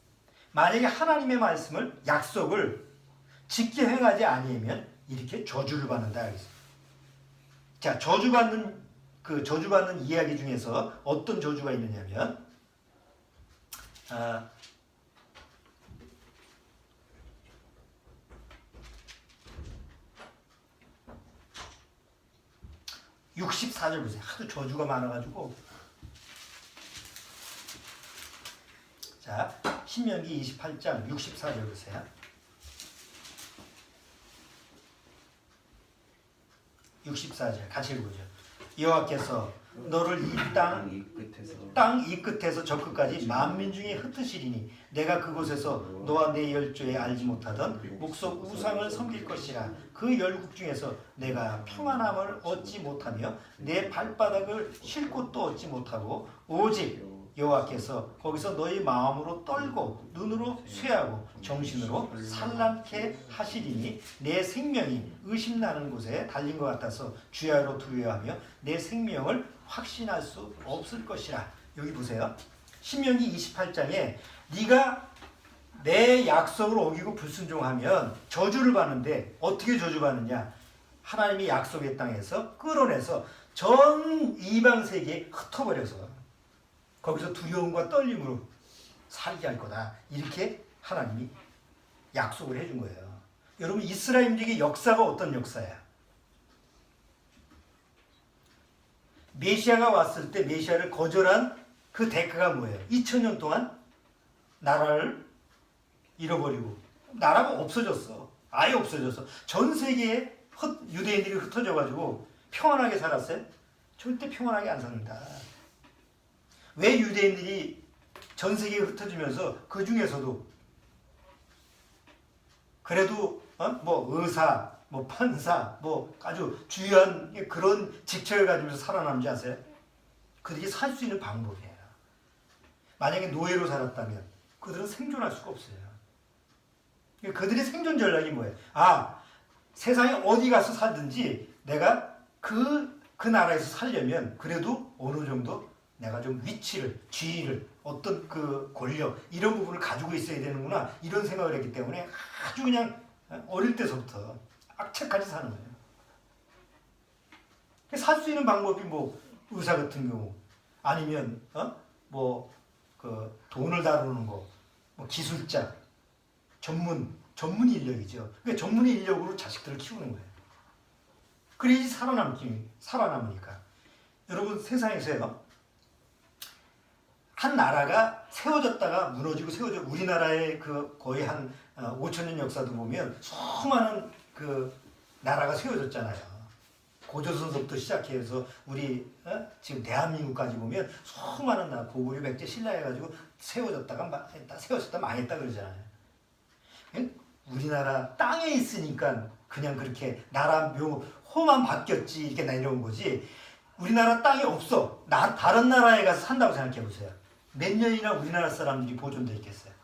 만약에 하나님의 말씀을 약속을 지켜 행하지 아니하면 이렇게 저주를 받는다. 자, 저주받는 이야기 중에서 어떤 저주가 있느냐면 64절 보세요. 하도 저주가 많아가지고. 자, 신명기 28장 64절 보세요. 64절 같이 읽어보죠. 여호와께서 너를 이 땅 이 끝에서 저 끝까지 만민 중에 흩으시리니 내가 그곳에서 너와 내 열조에 알지 못하던 목석 우상을 섬길 것이라. 그 열국 중에서 내가 평안함을 얻지 못하며 내 발바닥을 쉴 곳도 얻지 못하고 오직 여호와께서 거기서 너희 마음으로 떨고 눈으로 쇠하고 정신으로 산란케 하시리니 내 생명이 의심나는 곳에 달린 것 같아서 주야로 두려워하며 내 생명을 확신할 수 없을 것이라. 여기 보세요. 신명기 28장에 네가 내 약속을 어기고 불순종하면 저주를 받는데 어떻게 저주받느냐? 하나님이 약속의 땅에서 끌어내서 전 이방 세계에 흩어버려서 거기서 두려움과 떨림으로 살게 할 거다. 이렇게 하나님이 약속을 해준 거예요. 여러분, 이스라엘민족의 역사가 어떤 역사야? 메시아가 왔을 때 메시아를 거절한 그 대가가 뭐예요? 2000년 동안 나라를 잃어버리고 나라가 없어졌어. 아예 없어졌어. 전 세계에 유대인들이 흩어져가지고 평안하게 살았어요? 절대 평안하게 안 삽니다. 왜 유대인들이 전 세계에 흩어지면서 그 중에서도 그래도 뭐 의사, 뭐 판사, 뭐 아주 주요한 그런 직책을 가지면서 살아남지 아세요? 그들이 살 수 있는 방법이에요. 만약에 노예로 살았다면 그들은 생존할 수가 없어요. 그들의 생존 전략이 뭐예요? 세상에 어디 가서 살든지 내가 그 나라에서 살려면 그래도 어느 정도 내가 좀 위치를, 지위를, 어떤 그 권력 이런 부분을 가지고 있어야 되는구나 이런 생각을 했기 때문에 아주 그냥 어릴 때서부터 악착같이 사는 거예요. 살 수 있는 방법이 뭐 의사 같은 경우 아니면 뭐 그 돈을 다루는 거, 뭐 기술자, 전문 인력이죠. 그러니까 전문 인력으로 자식들을 키우는 거예요. 그래야지 살아남으니까. 여러분, 세상에서요, 한 나라가 세워졌다가 무너지고 우리나라의 그 거의 한 5,000년 역사도 보면 수많은 그 나라가 세워졌잖아요. 고조선서부터 시작해서 우리 지금 대한민국까지 보면 수많은 나라, 고구려, 백제, 신라 해가지고 세워졌다 망했다 그러잖아요. 우리나라 땅에 있으니까 그냥 그렇게 나라 호만 바뀌었지 이렇게 내려온 거지. 우리나라 땅이 없어. 다른 나라에 가서 산다고 생각해 보세요. 몇 년이나 우리나라 사람들이 보존돼 있겠어요?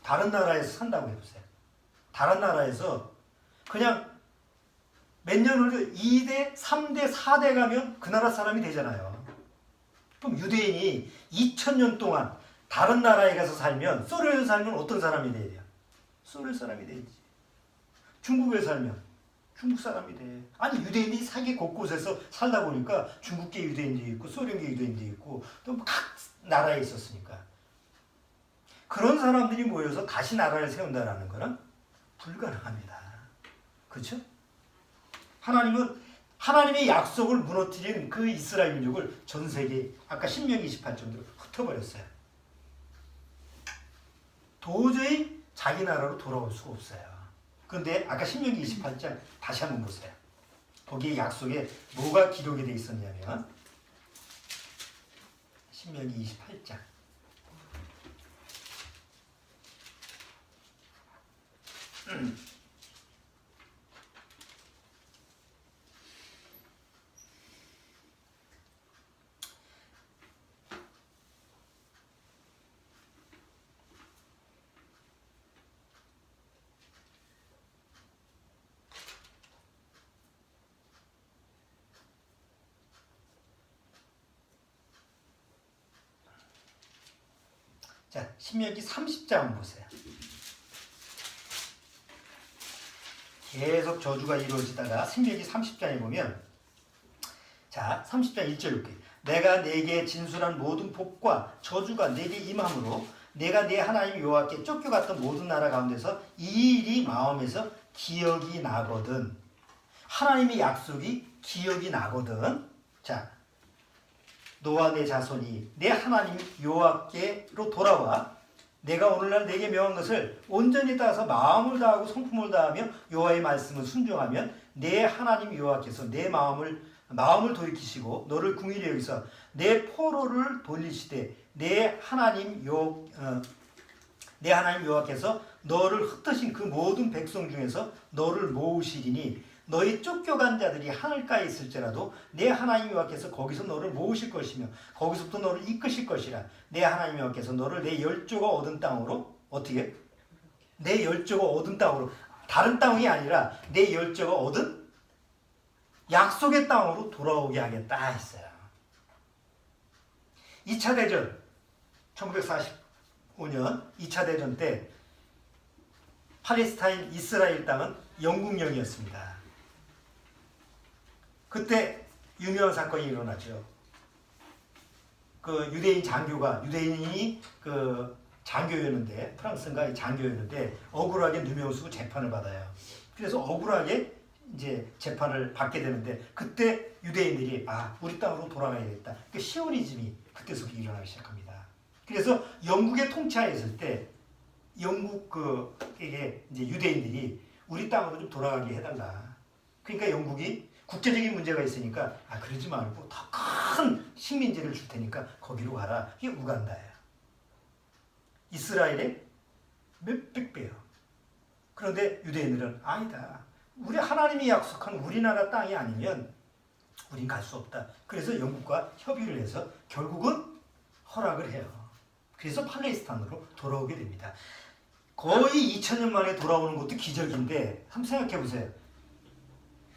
다른 나라에서 산다고 해보세요. 다른 나라에서 그냥 몇 년을 2대, 3대, 4대 가면 그 나라 사람이 되잖아요. 그럼 유대인이 2000년 동안 다른 나라에 가서 살면, 소련에서 살면 어떤 사람이 돼야 돼요? 소련 사람이 되지. 중국에 살면 중국 사람이 돼. 아니 유대인이 세계 곳곳에서 살다 보니까 중국계 유대인도 있고 소련계 유대인도 있고 또 각 나라에 있었으니까 그런 사람들이 모여서 다시 나라를 세운다라는 거는 불가능합니다. 그렇죠? 하나님은 하나님의 약속을 무너뜨린 그 이스라엘 민족을 전 세계 아까 신명기 28장대로 흩어버렸어요. 도저히 자기 나라로 돌아올 수가 없어요. 그런데 아까 신명기 28장 다시 한번 보세요. 거기에 약속에 뭐가 기록이 되어 있었냐면 신명기 28장 자, 신명기 30장 보세요. 계속 저주가 이루어지다가 신명기 30장에 보면 자, 30장 1절 이렇게 내가 네게 진술한 모든 복과 저주가 네게 임함으로 내가 네 하나님 여호와께 쫓겨갔던 모든 나라 가운데서 이 일이 마음에서 기억이 나거든. 하나님의 약속이 기억이 나거든. 자, 너와 내 자손이 내 하나님 여호와께로 돌아와 내가 오늘날 내게 명한 것을 온전히 따라서 마음을 다하고 성품을 다하며 여호와의 말씀을 순종하면 내 하나님 여호와께서 내 마음을 돌이키시고 너를 긍휼히 여기서 내 포로를 돌리시되 내 하나님 여호와께서 너를 흩으신 그 모든 백성 중에서 너를 모으시리니 너희 쫓겨간 자들이 하늘가에 있을지라도 내 하나님 여호와께서 거기서 너를 모으실 것이며 거기서부터 너를 이끄실 것이라. 내 하나님 여호와께서 너를 내 열조가 얻은 땅으로 어떻게? 내 열조가 얻은 땅으로 다른 땅이 아니라 내 열조가 얻은 약속의 땅으로 돌아오게 하겠다 했어요. 2차 대전 1945년 2차 대전 때 팔레스타인 이스라엘 땅은 영국령이었습니다. 그때 유명한 사건이 일어나죠. 그 유대인이 그 장교였는데 프랑스인가 장교였는데 억울하게 누명을 쓰고 재판을 받아요. 그래서 억울하게 이제 재판을 받게 되는데 그때 유대인들이 우리 땅으로 돌아가야겠다. 그 시오니즘이 그때서부터 일어나기 시작합니다. 그래서 영국의 통치하에 있을 때 영국에게 이제 유대인들이 우리 땅으로 좀 돌아가게 해달라. 그러니까 영국이 국제적인 문제가 있으니까 그러지 말고 더 큰 식민지를 줄 테니까 거기로 가라. 이게 우간다예요. 이스라엘의 몇백 배요. 그런데 유대인들은 아니다. 우리 하나님이 약속한 우리나라 땅이 아니면 우린 갈 수 없다. 그래서 영국과 협의를 해서 결국은 허락을 해요. 그래서 팔레스타인으로 돌아오게 됩니다. 거의 2000년 만에 돌아오는 것도 기적인데 한번 생각해 보세요.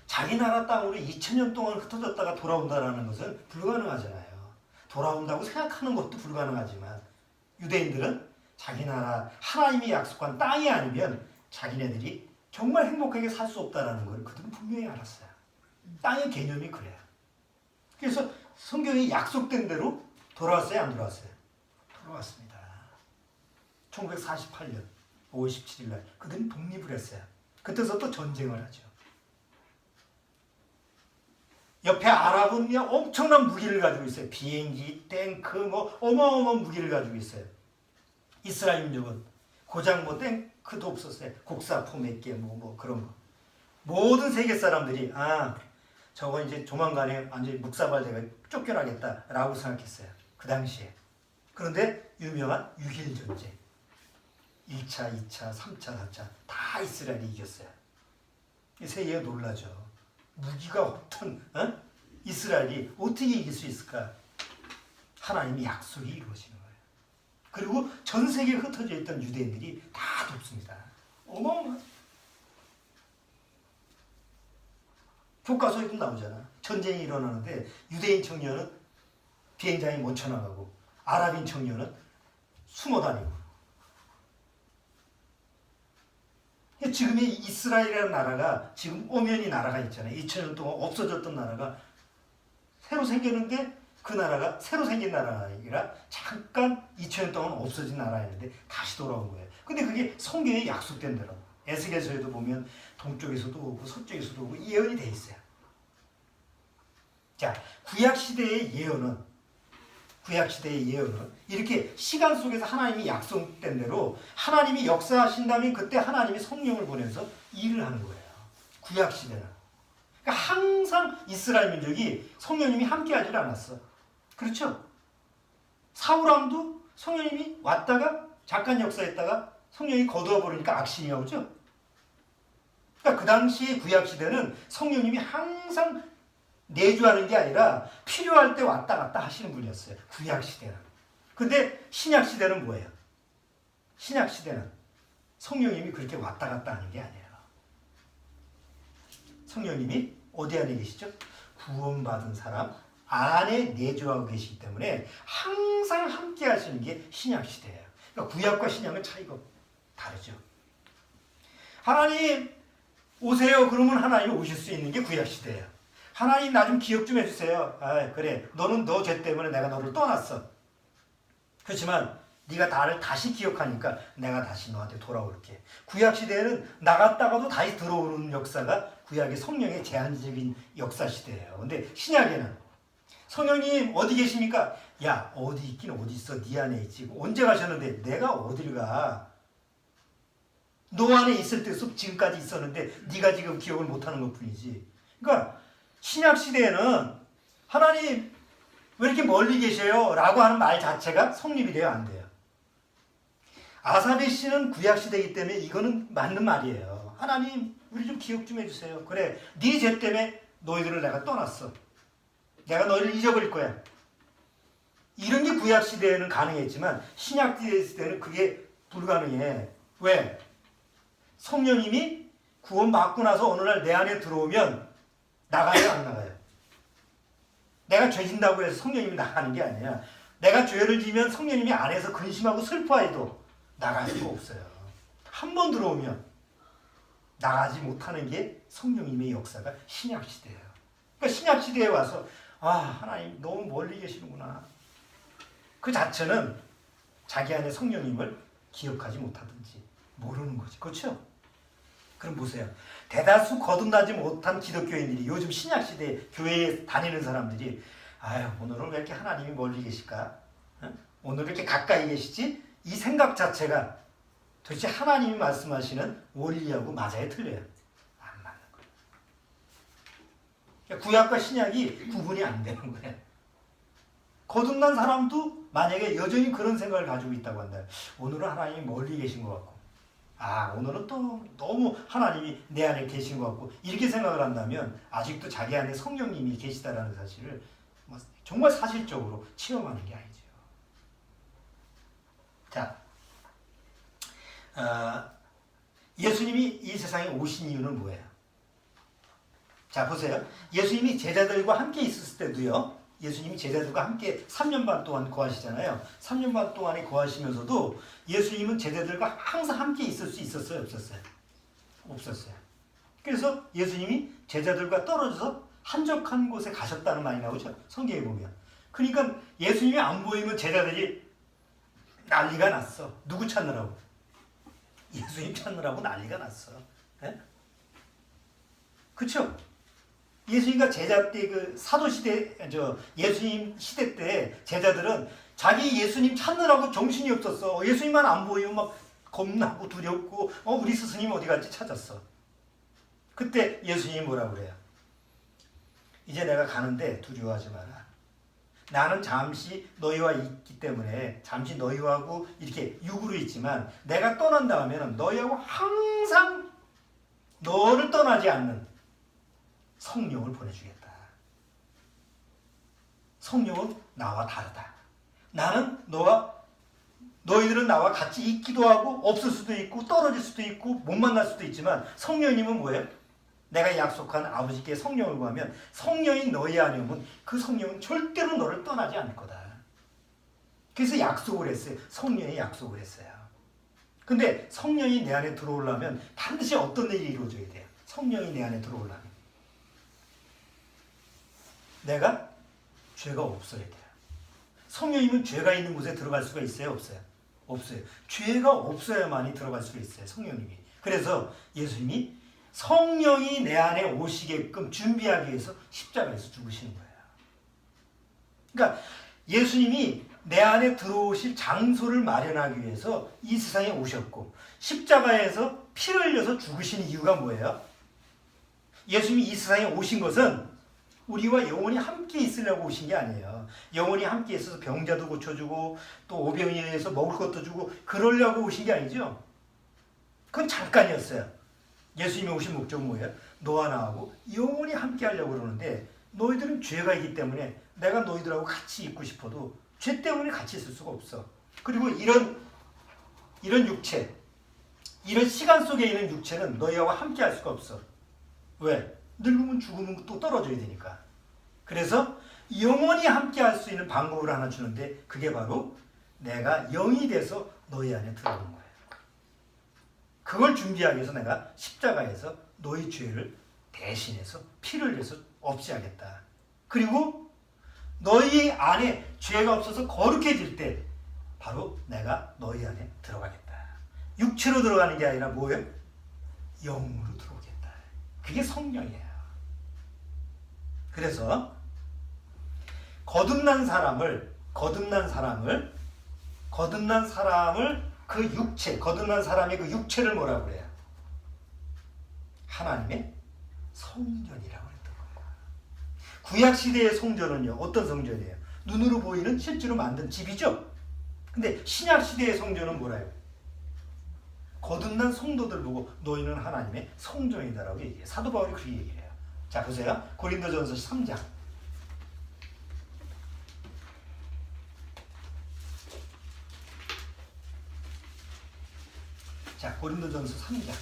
자기 나라 땅으로 2000년 동안 흩어졌다가 돌아온다는 것은 불가능하잖아요. 돌아온다고 생각하는 것도 불가능하지만 유대인들은 자기 나라 하나님이 약속한 땅이 아니면 자기네들이 정말 행복하게 살 수 없다는 걸 그들은 분명히 알았어요. 땅의 개념이 그래요. 그래서 성경이 약속된 대로 돌아왔어요? 안 돌아왔어요? 돌아왔습니다. 1948년 5월 17일 날 그들은 독립을 했어요. 그때서부터 전쟁을 하죠. 옆에 아랍은 그냥 엄청난 무기를 가지고 있어요. 비행기, 탱크, 어마어마한 무기를 가지고 있어요. 이스라엘 민족은 고장 탱크도 없었어요. 곡사포 몇 개, 그런 거. 모든 세계 사람들이 저거 이제 조만간에 완전히 묵사발대가 쫓겨나겠다라고 생각했어요. 그 당시에. 그런데 유명한 6.1 전쟁. 1차, 2차, 3차, 4차 다 이스라엘이 이겼어요. 세계가 놀라죠. 무기가 없던 이스라엘이 어떻게 이길 수 있을까? 하나님의 약속이 이루어지는 거예요. 그리고 전 세계에 흩어져 있던 유대인들이 다 돕습니다. 어마어마하죠. 교과서에도 나오잖아. 전쟁이 일어나는데 유대인 청년은 비행장에 못 쳐나가고 아랍인 청년은 숨어 다니고 지금의 이스라엘이라는 나라가 지금 오면이 나라가 있잖아요. 2000년 동안 없어졌던 나라가 새로 생겼는데 그 나라가 새로 생긴 나라가 아니라 잠깐 2000년 동안 없어진 나라였는데 다시 돌아온 거예요. 근데 그게 성경에 약속된 대로 에스겔서에도 보면 동쪽에서도 오고 서쪽에서도 오고 예언이 돼 있어요. 자, 구약시대의 예언은 이렇게 시간 속에서 하나님이 약속된 대로 하나님이 역사하신다면 그때 하나님이 성령을 보내서 일을 하는 거예요. 구약시대는. 그러니까 항상 이스라엘 민족이 성령님이 함께하지 않았어. 그렇죠? 사울왕도 성령님이 왔다가 잠깐 역사했다가 성령이 거두어 버리니까 악신이 나오죠. 그러니까 그 당시 구약시대는 성령님이 항상 내주하는 게 아니라 필요할 때 왔다 갔다 하시는 분이었어요. 구약시대는. 근데 신약시대는 뭐예요? 신약시대는 성령님이 그렇게 왔다 갔다 하는 게 아니에요. 성령님이 어디 안에 계시죠? 구원받은 사람 안에 내주하고 계시기 때문에 항상 함께 하시는 게 신약시대예요. 그러니까 구약과 신약은 차이가 다르죠. 하나님 오세요. 그러면 하나님이 오실 수 있는 게 구약시대예요. 하나님 나 좀 기억 좀 해주세요. 아, 그래. 너는 너 죄 때문에 내가 너를 떠났어. 그렇지만 네가 나를 다시 기억하니까 내가 다시 너한테 돌아올게. 구약시대에는 나갔다가도 다시 들어오는 역사가 구약의 성령의 제한적인 역사시대예요. 근데 신약에는 성령님 어디 계십니까? 야, 어디 있긴 어디 있어. 네 안에 있지. 언제 가셨는데 내가 어딜 가. 너 안에 있을 때서 지금까지 있었는데 네가 지금 기억을 못하는 것뿐이지. 그러니까 신약시대에는 하나님 왜 이렇게 멀리 계세요? 라고 하는 말 자체가 성립이 돼야 안 돼요. 아사베 씨는 구약시대이기 때문에 이거는 맞는 말이에요. 하나님 우리 좀 기억 좀 해주세요. 그래, 네 죄 때문에 너희들을 내가 떠났어. 내가 너희를 잊어버릴 거야. 이런 게 구약시대에는 가능했지만 신약시대에는 그게 불가능해. 왜? 성령님이 구원받고 나서 어느 날 내 안에 들어오면 나가요, 안 나가요? 내가 죄 진다고 해서 성령님이 나가는 게 아니야. 내가 죄를 지면 성령님이 안에서 근심하고 슬퍼해도 나갈 수가 없어요. 한 번 들어오면 나가지 못하는 게 성령님의 역사가 신약시대예요. 그러니까 신약시대에 와서 아, 하나님 너무 멀리 계시는구나. 그 자체는 자기 안에 성령님을 기억하지 못하든지 모르는 거지. 그렇죠? 그럼 보세요. 대다수 거듭나지 못한 기독교인들이 요즘 신약시대 교회에 다니는 사람들이 아유, 오늘은 왜 이렇게 하나님이 멀리 계실까? 오늘 왜 이렇게 가까이 계시지? 이 생각 자체가 도대체 하나님이 말씀하시는 원리하고 맞아요, 틀려요? 안 맞는 거예요. 그러니까 구약과 신약이 구분이 안 되는 거예요. 거듭난 사람도 만약에 여전히 그런 생각을 가지고 있다고 한다. 오늘은 하나님이 멀리 계신 것 같고 아, 오늘은 또 너무 하나님이 내 안에 계신 것 같고 이렇게 생각을 한다면 아직도 자기 안에 성령님이 계시다라는 사실을 정말 사실적으로 체험하는 게 아니죠. 자, 예수님이 이 세상에 오신 이유는 뭐예요? 자, 보세요. 예수님이 제자들과 함께 있었을 때도요. 예수님이 제자들과 함께 3년 반 동안 거하시잖아요. 3년 반 동안에 거하시면서도 예수님은 제자들과 항상 함께 있을 수 있었어요? 없었어요? 없었어요. 그래서 예수님이 제자들과 떨어져서 한적한 곳에 가셨다는 말이 나오죠. 성경에 보면. 그러니까 예수님이 안 보이면 제자들이 난리가 났어. 누구 찾느라고? 예수님 찾느라고 난리가 났어. 네? 그렇죠? 예수님과 제자 때 그 사도시대, 예수님 시대 때 제자들은 자기 예수님 찾느라고 정신이 없었어. 예수님만 안 보이면 막 겁나고 두렵고, 우리 스승님 어디 갔지 찾았어. 그때 예수님이 뭐라고 그래요? 이제 내가 가는데 두려워하지 마라. 나는 잠시 너희와 있기 때문에 잠시 너희하고 이렇게 육으로 있지만 내가 떠난 다음에는 너희하고 항상 너를 떠나지 않는 성령을 보내주겠다. 성령은 나와 다르다. 나는 너희들은 나와 같이 있기도 하고 없을 수도 있고 떨어질 수도 있고 못 만날 수도 있지만 성령님은 뭐예요? 내가 약속한 아버지께 성령을 구하면 성령이 너희 안에 오면 그 성령은 절대로 너를 떠나지 않을 거다. 그래서 약속을 했어요. 성령이 약속을 했어요. 근데 성령이 내 안에 들어오려면 반드시 어떤 일이 이루어져야 돼요? 성령이 내 안에 들어오려면 내가 죄가 없어야 돼요. 성령이면 죄가 있는 곳에 들어갈 수가 있어요? 없어요? 없어요. 죄가 없어야만이 들어갈 수가 있어요. 성령님이. 그래서 예수님이 성령이 내 안에 오시게끔 준비하기 위해서 십자가에서 죽으시는 거예요. 그러니까 예수님이 내 안에 들어오실 장소를 마련하기 위해서 이 세상에 오셨고 십자가에서 피를 흘려서 죽으신 이유가 뭐예요? 예수님이 이 세상에 오신 것은 우리와 영원히 함께 있으려고 오신 게 아니에요. 영원히 함께 있어서 병자도 고쳐주고 또 오병이에 의해서 먹을 것도 주고 그러려고 오신 게 아니죠. 그건 잠깐이었어요. 예수님이 오신 목적은 뭐예요? 너와 나하고 영원히 함께 하려고 그러는데 너희들은 죄가 있기 때문에 내가 너희들하고 같이 있고 싶어도 죄 때문에 같이 있을 수가 없어. 그리고 이런 육체, 이런 시간 속에 있는 육체는 너희와 함께 할 수가 없어. 왜? 늙으면 죽으면 또 떨어져야 되니까. 그래서 영원히 함께 할 수 있는 방법을 하나 주는데 그게 바로 내가 영이 돼서 너희 안에 들어오는 거예요. 그걸 준비하기 위해서 내가 십자가에서 너희 죄를 대신해서 피를 내서 없이 하겠다. 그리고 너희 안에 죄가 없어서 거룩해질 때 바로 내가 너희 안에 들어가겠다. 육체로 들어가는 게 아니라 뭐예요? 영으로 들어오겠다. 그게 성령이에요. 그래서 거듭난 사람을 그 육체, 거듭난 사람의 그 육체를 뭐라고 그래요? 하나님의 성전이라고 했던 거예요. 구약시대의 성전은요, 어떤 성전이에요? 눈으로 보이는 실제로 만든 집이죠? 근데 신약시대의 성전은 뭐라요? 거듭난 성도들 보고 너희는 하나님의 성전이다라고 얘기해요. 사도 바울이 그렇게 얘기해요. 자, 보세요. 고린도전서 3장. 자, 고린도전서 3장.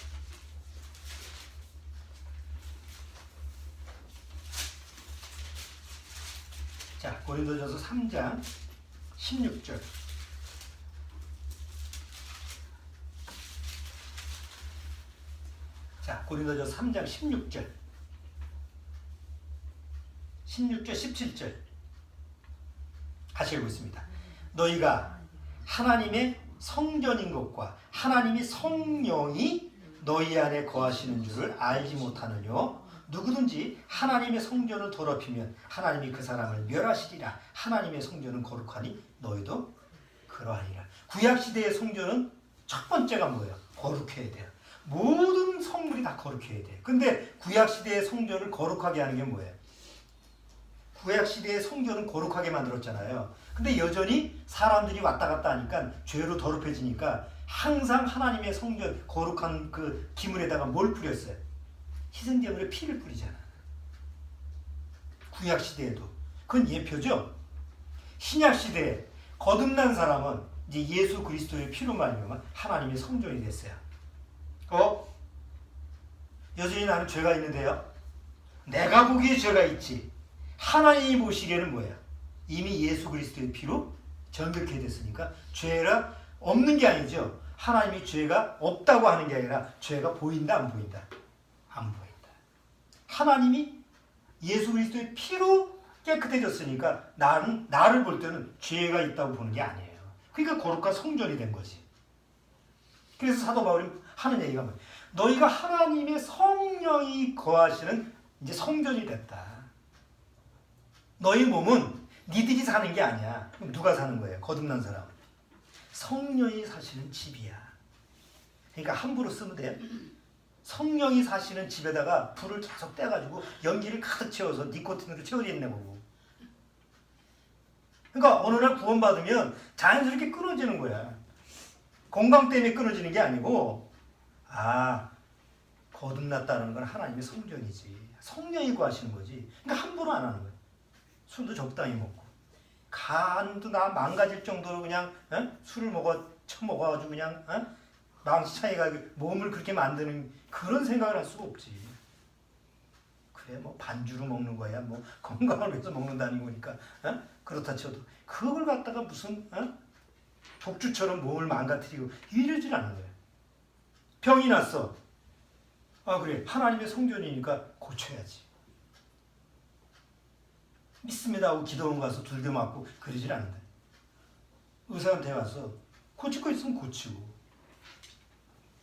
자, 고린도전서 3장 16절. 자, 고린도전서 3장 16절. 16절, 17절. 같이 읽겠습니다. 너희가 하나님의 성전인 것과 하나님이 성령이 너희 안에 거하시는 줄을 알지 못하느뇨. 누구든지 하나님의 성전을 더럽히면 하나님이 그 사람을 멸하시리라. 하나님의 성전은 거룩하니 너희도 그러하리라. 구약시대의 성전은 첫 번째가 뭐예요? 거룩해야 돼요. 모든 성물이 다 거룩해야 돼요. 근데 구약시대의 성전을 거룩하게 하는 게 뭐예요? 구약시대의 성전은 거룩하게 만들었잖아요. 근데 여전히 사람들이 왔다 갔다 하니까 죄로 더럽혀지니까 항상 하나님의 성전 거룩한 그 기물에다가 뭘 뿌렸어요? 희생제물의 피를 뿌리잖아. 구약시대에도. 그건 예표죠. 신약시대에 거듭난 사람은 이제 예수 그리스도의 피로 말미암아 하나님의 성전이 됐어요. 여전히 나는 죄가 있는데요. 내가 보기에 죄가 있지. 하나님이 보시기에는 뭐예요? 이미 예수 그리스도의 피로 정결케 됐으니까 죄가 없는 게 아니죠. 하나님이 죄가 없다고 하는 게 아니라 죄가 보인다 안 보인다? 안 보인다. 하나님이 예수 그리스도의 피로 깨끗해졌으니까 나를 볼 때는 죄가 있다고 보는 게 아니에요. 그러니까 거룩한 성전이 된 거지. 그래서 사도 바울이 하는 얘기가 뭐예요? 너희가 하나님의 성령이 거하시는 이제 성전이 됐다. 너희 몸은 니들이 사는 게 아니야. 그럼 누가 사는 거예요? 거듭난 사람. 성령이 사시는 집이야. 그러니까 함부로 쓰면 돼요. 성령이 사시는 집에다가 불을 계속 떼가지고 연기를 가득 채워서 니코틴으로 채워져 있는 거고. 그러니까 어느 날 구원받으면 자연스럽게 끊어지는 거야. 건강 때문에 끊어지는 게 아니고 거듭났다는 건 하나님의 성전이지. 성령이 구하시는 거지. 그러니까 함부로 안 하는 거야. 술도 적당히 먹고 간도 나 망가질 정도로 그냥 술을 처먹어가지고 그냥 망치 차이가 몸을 그렇게 만드는 그런 생각을 할 수가 없지. 그래 뭐 반주로 먹는 거야 뭐 건강을 위해서 먹는다는 거니까 그렇다 쳐도 그걸 갖다가 무슨 독주처럼 몸을 망가뜨리고 이러질 않는 거예요. 병이 났어. 아 그래, 하나님의 성전이니까 고쳐야지. 믿습니다 하고 기도원 가서 두들겨 맞고 그러질 않는다. 의사한테 가서 고칠 거 있으면 고치고,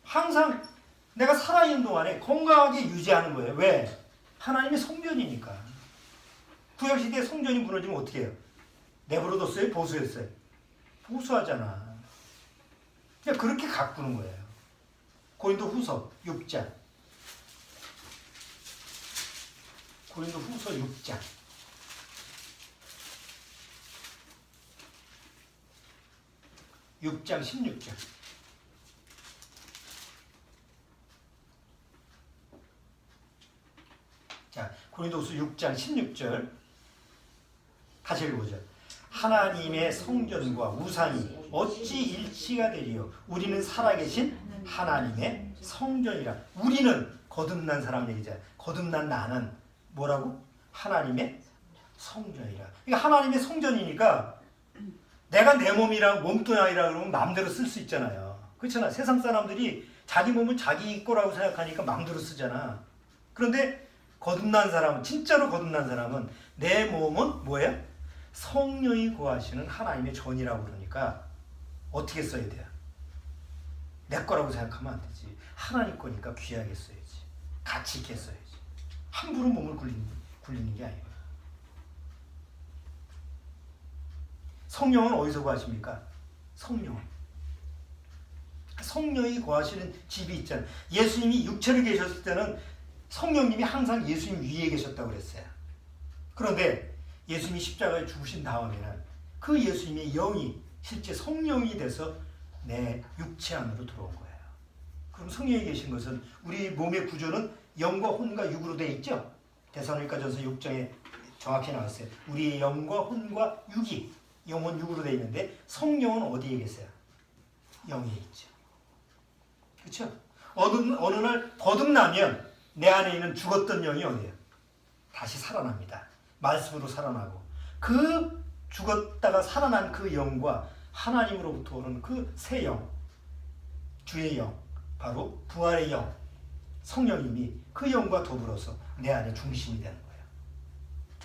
항상 내가 살아있는 동안에 건강하게 유지하는 거예요. 왜? 하나님의 성전이니까. 구약시대에 성전이 무너지면 어떻게 해요? 내버려뒀어요? 보수했어요? 보수하잖아. 그냥 그렇게 가꾸는 거예요. 고린도후서 6장. 고린도후서 6장. (6장) 16절. 자, 고린도후서 6장 16절 다시 읽어보죠. 하나님의 성전과 우상이 어찌 일치가 되리요? 우리는 살아계신 하나님의 성전이라. 우리는 거듭난 사람 얘기잖아요. 거듭난 나는 뭐라고? 하나님의 성전이라. 그러니까 하나님의 성전이니까 내가 내 몸이랑 몸뚱아리라 그러면 마음대로 쓸 수 있잖아요. 그렇잖아. 세상 사람들이 자기 몸은 자기 거라고 생각하니까 마음대로 쓰잖아. 그런데 거듭난 사람은, 진짜로 거듭난 사람은 내 몸은 뭐예요? 성령이 거하시는 하나님의 전이라고 그러니까 어떻게 써야 돼요? 내 거라고 생각하면 안 되지. 하나님 거니까 귀하게 써야지. 가치 있게 써야지. 함부로 몸을 굴리는 게 아니에요. 성령은 어디서 거하십니까? 성령은. 성령이 거하시는 집이 있잖아요. 예수님이 육체로 계셨을 때는 성령님이 항상 예수님 위에 계셨다고 그랬어요. 그런데 예수님이 십자가에 죽으신 다음에는 그 예수님의 영이 실제 성령이 돼서 내 육체 안으로 들어온 거예요. 그럼 성령이 계신 것은 우리 몸의 구조는 영과 혼과 육으로 되어 있죠? 데살로니가전서 6장에 정확히 나왔어요. 우리의 영과 혼과 육이, 영혼 육으로 되어 있는데 성령은 어디에 계세요? 영에 있죠. 그렇죠? 어느 날 거듭나면 내 안에 있는 죽었던 영이 어디예요? 다시 살아납니다. 말씀으로 살아나고, 그 죽었다가 살아난 그 영과 하나님으로부터 오는 그 새 영, 주의 영, 바로 부활의 영, 성령님이 그 영과 더불어서 내 안에 중심이 되는 거예요.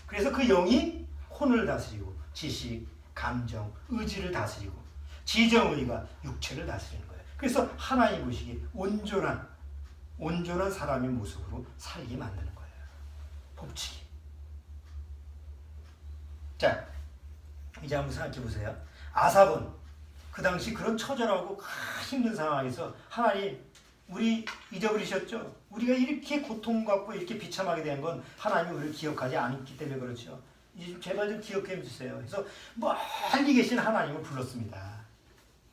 그래서 그 영이 혼을 다스리고 지식, 감정, 의지를 다스리고 지정의가 육체를 다스리는 거예요. 그래서 하나님 보시기에 온전한 사람의 모습으로 살게 만드는 거예요. 법칙이. 자, 이제 한번 생각해 보세요. 아삽은 그 당시 그런 처절하고 힘든 상황에서 하나님, 우리 잊어버리셨죠? 우리가 이렇게 고통받고 이렇게 비참하게 된 건 하나님이 우리를 기억하지 않았기 때문에 그렇죠. 이제 제발 좀 기억해 주세요. 그래서 멀리 계신 하나님을 불렀습니다.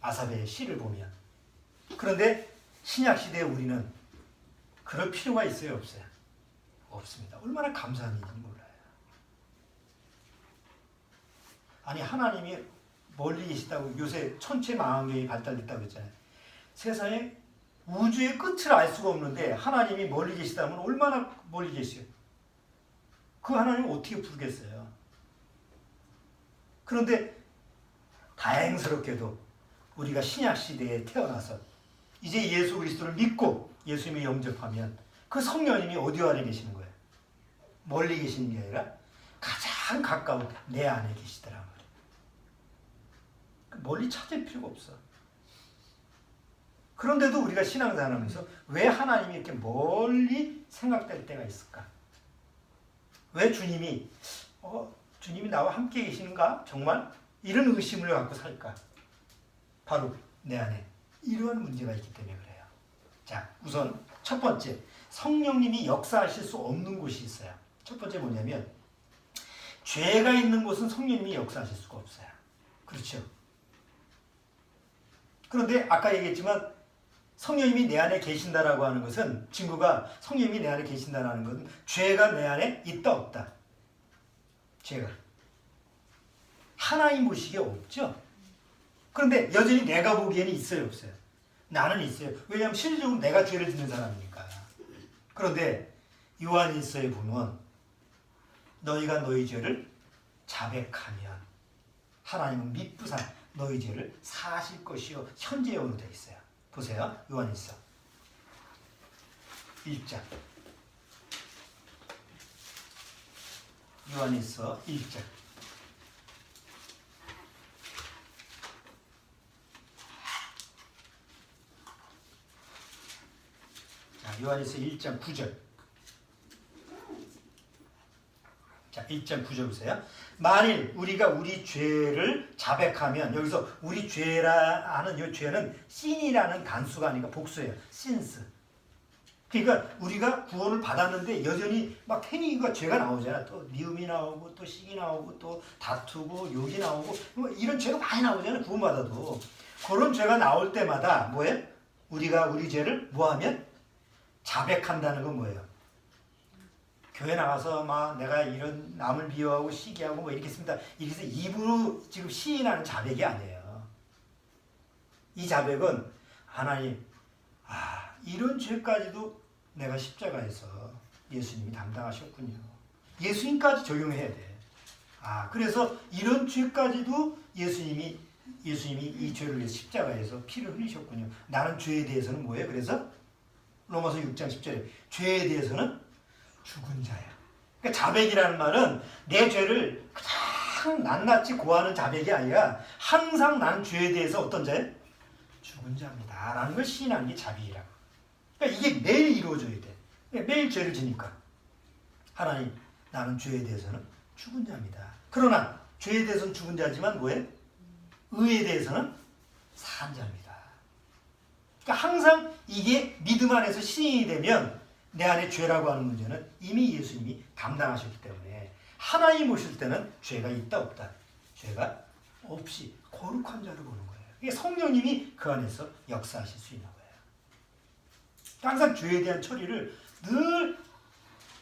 아삽의 시를 보면. 그런데 신약시대에 우리는 그럴 필요가 있어요, 없어요? 없습니다. 얼마나 감사한 일인지 몰라요. 아니, 하나님이 멀리 계시다고, 요새 천체망원경이 발달됐다고 했잖아요. 세상에 우주의 끝을 알 수가 없는데 하나님이 멀리 계시다면 얼마나 멀리 계시요? 그 하나님을 어떻게 부르겠어요? 그런데 다행스럽게도 우리가 신약시대에 태어나서 이제 예수 그리스도를 믿고 예수님을 영접하면 그 성령님이 어디 안에 계시는 거예요? 멀리 계시는 게 아니라 가장 가까운 내 안에 계시더란 말이에요. 멀리 찾을 필요가 없어. 그런데도 우리가 신앙생활하면서 왜 하나님이 이렇게 멀리 생각될 때가 있을까? 왜 주님이 나와 함께 계시는가? 정말? 이런 의심을 갖고 살까? 바로 내 안에 이러한 문제가 있기 때문에 그래요. 자, 우선 첫 번째, 성령님이 역사하실 수 없는 곳이 있어요. 첫 번째 뭐냐면, 죄가 있는 곳은 성령님이 역사하실 수가 없어요. 그렇죠? 그런데 아까 얘기했지만 성령님이 내 안에 계신다라고 하는 것은, 증거가 성령님이 내 안에 계신다라는 것은 죄가 내 안에 있다 없다? 죄가 하나님 보시기에 없죠. 그런데 여전히 내가 보기에는 있어요, 없어요? 나는 있어요. 왜냐하면 실질적으로 내가 죄를 짓는 사람이니까. 그런데 요한일서에 보면 너희가 너희 죄를 자백하면 하나님은 미쁘사 너희 죄를 사하실 것이요, 현재형으로 되어 있어요. 보세요, 요한일서 1장. 요한일서 1장. 자, 요한일서 1장 9절. 자, 1장 9절 보세요. 만일 우리가 우리 죄를 자백하면, 여기서 우리 죄라 하는 이 죄는 sin이라는 단수가 아니라 복수예요. sins. 그러니까 우리가 구원을 받았는데 여전히 막 행위가 죄가 나오잖아. 또 미움이 나오고 또 시기 나오고 또 다투고 욕이 나오고 뭐 이런 죄가 많이 나오잖아. 구원받아도. 그런 죄가 나올 때마다 뭐예요? 우리가 우리 죄를 뭐하면? 자백한다는 건 뭐예요? 교회 나가서 막 내가 이런 남을 미워하고 시기하고 뭐 이렇게 씁니다. 이렇게 해서 입으로 지금 시인하는 자백이 아니에요. 이 자백은 하나님, 이런 죄까지도 내가 십자가에서 예수님이 담당하셨군요. 예수님까지 적용해야 돼. 그래서 이런 죄까지도 예수님이 이 죄를 위해서 십자가에서 피를 흘리셨군요. 나는 죄에 대해서는 뭐예요? 그래서 로마서 6장 10절에 죄에 대해서는 죽은 자야. 그러니까 자백이라는 말은 내 죄를 가장 낱낱이 고하는 자백이 아니라 항상 나는 죄에 대해서 어떤 자예요? 죽은 자입니다. 라는 걸 시인하는 게 자백이라고. 그러니까 이게 매일 이루어져야 돼. 그러니까 매일 죄를 지니까. 하나님, 나는 죄에 대해서는 죽은 자입니다. 그러나 죄에 대해서는 죽은 자지만 뭐예요? 의에 대해서는 산 자입니다. 그러니까 항상 이게 믿음 안에서 시인이 되면 내 안에 죄라고 하는 문제는 이미 예수님이 담당하셨기 때문에 하나님 오실 때는 죄가 있다 없다. 죄가 없이 거룩한 자를 보는 거예요. 이게 성령님이 그 안에서 역사하실 수 있는 거예요. 항상 죄에 대한 처리를 늘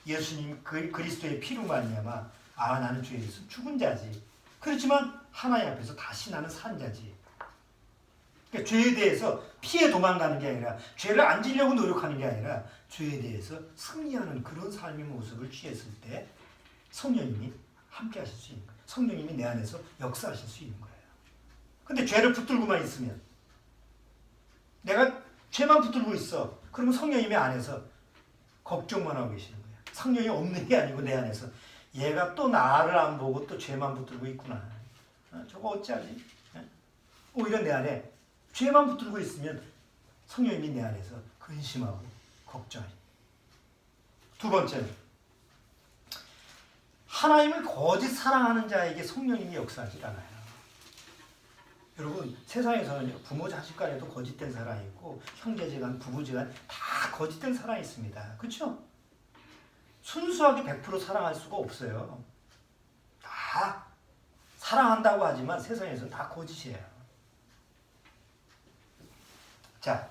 예수님 그리스도의 피로 말미암아 나는 죄에 대해서 죽은 자지. 그렇지만 하나님 앞에서 다시 나는 산 자지. 그러니까 죄에 대해서 피해 도망가는 게 아니라 죄를 안 지려고 노력하는 게 아니라 죄에 대해서 승리하는 그런 삶의 모습을 취했을 때 성령님이 함께 하실 수 있는 거예요. 성령님이 내 안에서 역사하실 수 있는 거예요. 근데 죄를 붙들고만 있으면 내가 죄만 붙들고 있어. 그러면 성령님이 안에서 걱정만 하고 계시는 거예요. 성령이 없는 게 아니고 내 안에서 얘가 또 나를 안 보고 또 죄만 붙들고 있구나. 저거 어찌하지? 오히려 내 안에 죄만 붙들고 있으면 성령님이 내 안에서 근심하고 걱정해. 두 번째는 하나님을 거짓 사랑하는 자에게 성령님이 역사하지 않아요. 여러분 세상에서는 부모 자식 간에도 거짓된 사랑이 있고 형제지간 부부지간 다 거짓된 사랑이 있습니다. 그렇죠? 순수하게 100% 사랑할 수가 없어요. 다 사랑한다고 하지만 세상에서는 다 거짓이에요. 자,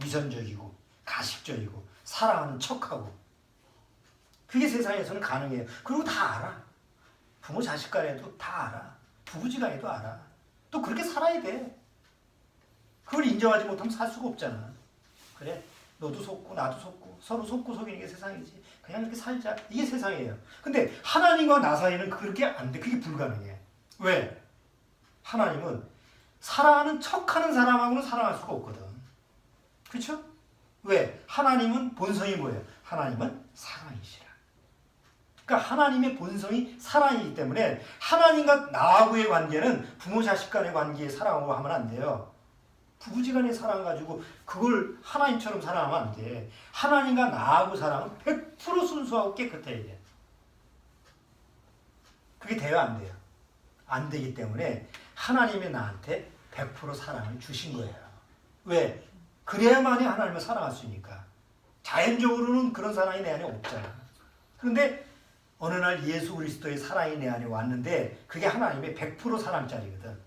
위선적이고 가식적이고 사랑하는 척하고 그게 세상에서는 가능해요. 그리고 다 알아. 부모 자식 간에도 다 알아. 부부지간에도 알아. 또 그렇게 살아야 돼. 그걸 인정하지 못하면 살 수가 없잖아. 그래, 너도 속고 나도 속고 서로 속고 속이는 게 세상이지. 그냥 이렇게 살자. 이게 세상이에요. 근데 하나님과 나 사이는 그렇게 안 돼. 그게 불가능해. 왜? 하나님은 사랑하는 척하는 사람하고는 사랑할 수가 없거든. 그렇죠? 왜? 하나님은 본성이 뭐예요? 하나님은 사랑이시라. 그러니까 하나님의 본성이 사랑이기 때문에 하나님과 나하고의 관계는 부모 자식 간의 관계에 사랑하고 하면 안 돼요. 부부지간의 사랑 가지고 그걸 하나님처럼 사랑하면 안 돼. 하나님과 나하고 사랑은 100% 순수하고 깨끗해야 돼. 그게 돼요, 안 돼요? 안 되기 때문에 하나님이 나한테 100% 사랑을 주신 거예요. 왜? 그래야만이 하나님을 사랑할 수 있으니까. 자연적으로는 그런 사랑이 내 안에 없잖아. 그런데 어느 날 예수 그리스도의 사랑이 내 안에 왔는데 그게 하나님의 100% 사랑짜리거든.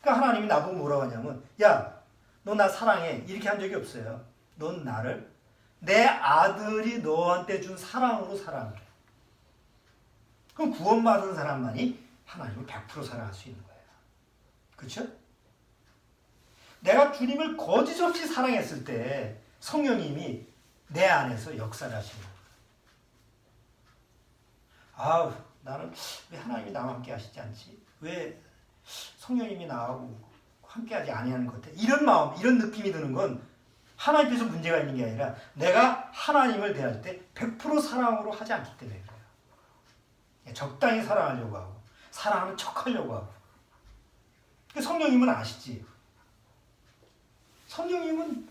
그러니까 하나님이 나보고 뭐라고 하냐면 야, 너 나 사랑해. 이렇게 한 적이 없어요. 넌 나를 내 아들이 너한테 준 사랑으로 사랑해. 그럼 구원받은 사람만이 하나님을 100% 사랑할 수 있는 거예요. 그렇죠? 내가 주님을 거짓 없이 사랑했을 때 성령님이 내 안에서 역사를 하시는 거예요. 아우, 나는 왜 하나님이 나와 함께 하시지 않지? 왜 성령님이 나하고 함께 하지 아니하는 것 같아? 이런 마음, 이런 느낌이 드는 건 하나님께서 문제가 있는 게 아니라 내가 하나님을 대할 때 100% 사랑으로 하지 않기 때문에 그래요. 적당히 사랑하려고 하고 사랑하는 척하려고 하고. 성령님은 아시지? 성령님은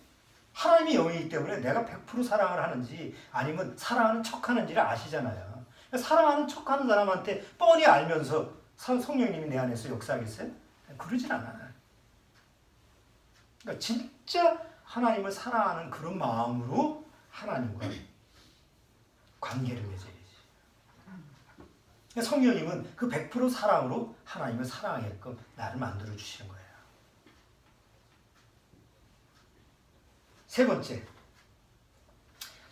하나님의 영이기 때문에 내가 100% 사랑을 하는지 아니면 사랑하는 척하는지를 아시잖아요. 사랑하는 척하는 사람한테 뻔히 알면서 성령님이 내 안에서 역사하겠어요? 그러진 않아요. 그러니까 진짜 하나님을 사랑하는 그런 마음으로 하나님과 관계를 맺어야지. 성령님은 그 100% 사랑으로 하나님을 사랑하게끔 나를 만들어 주시는 거예요. 세 번째,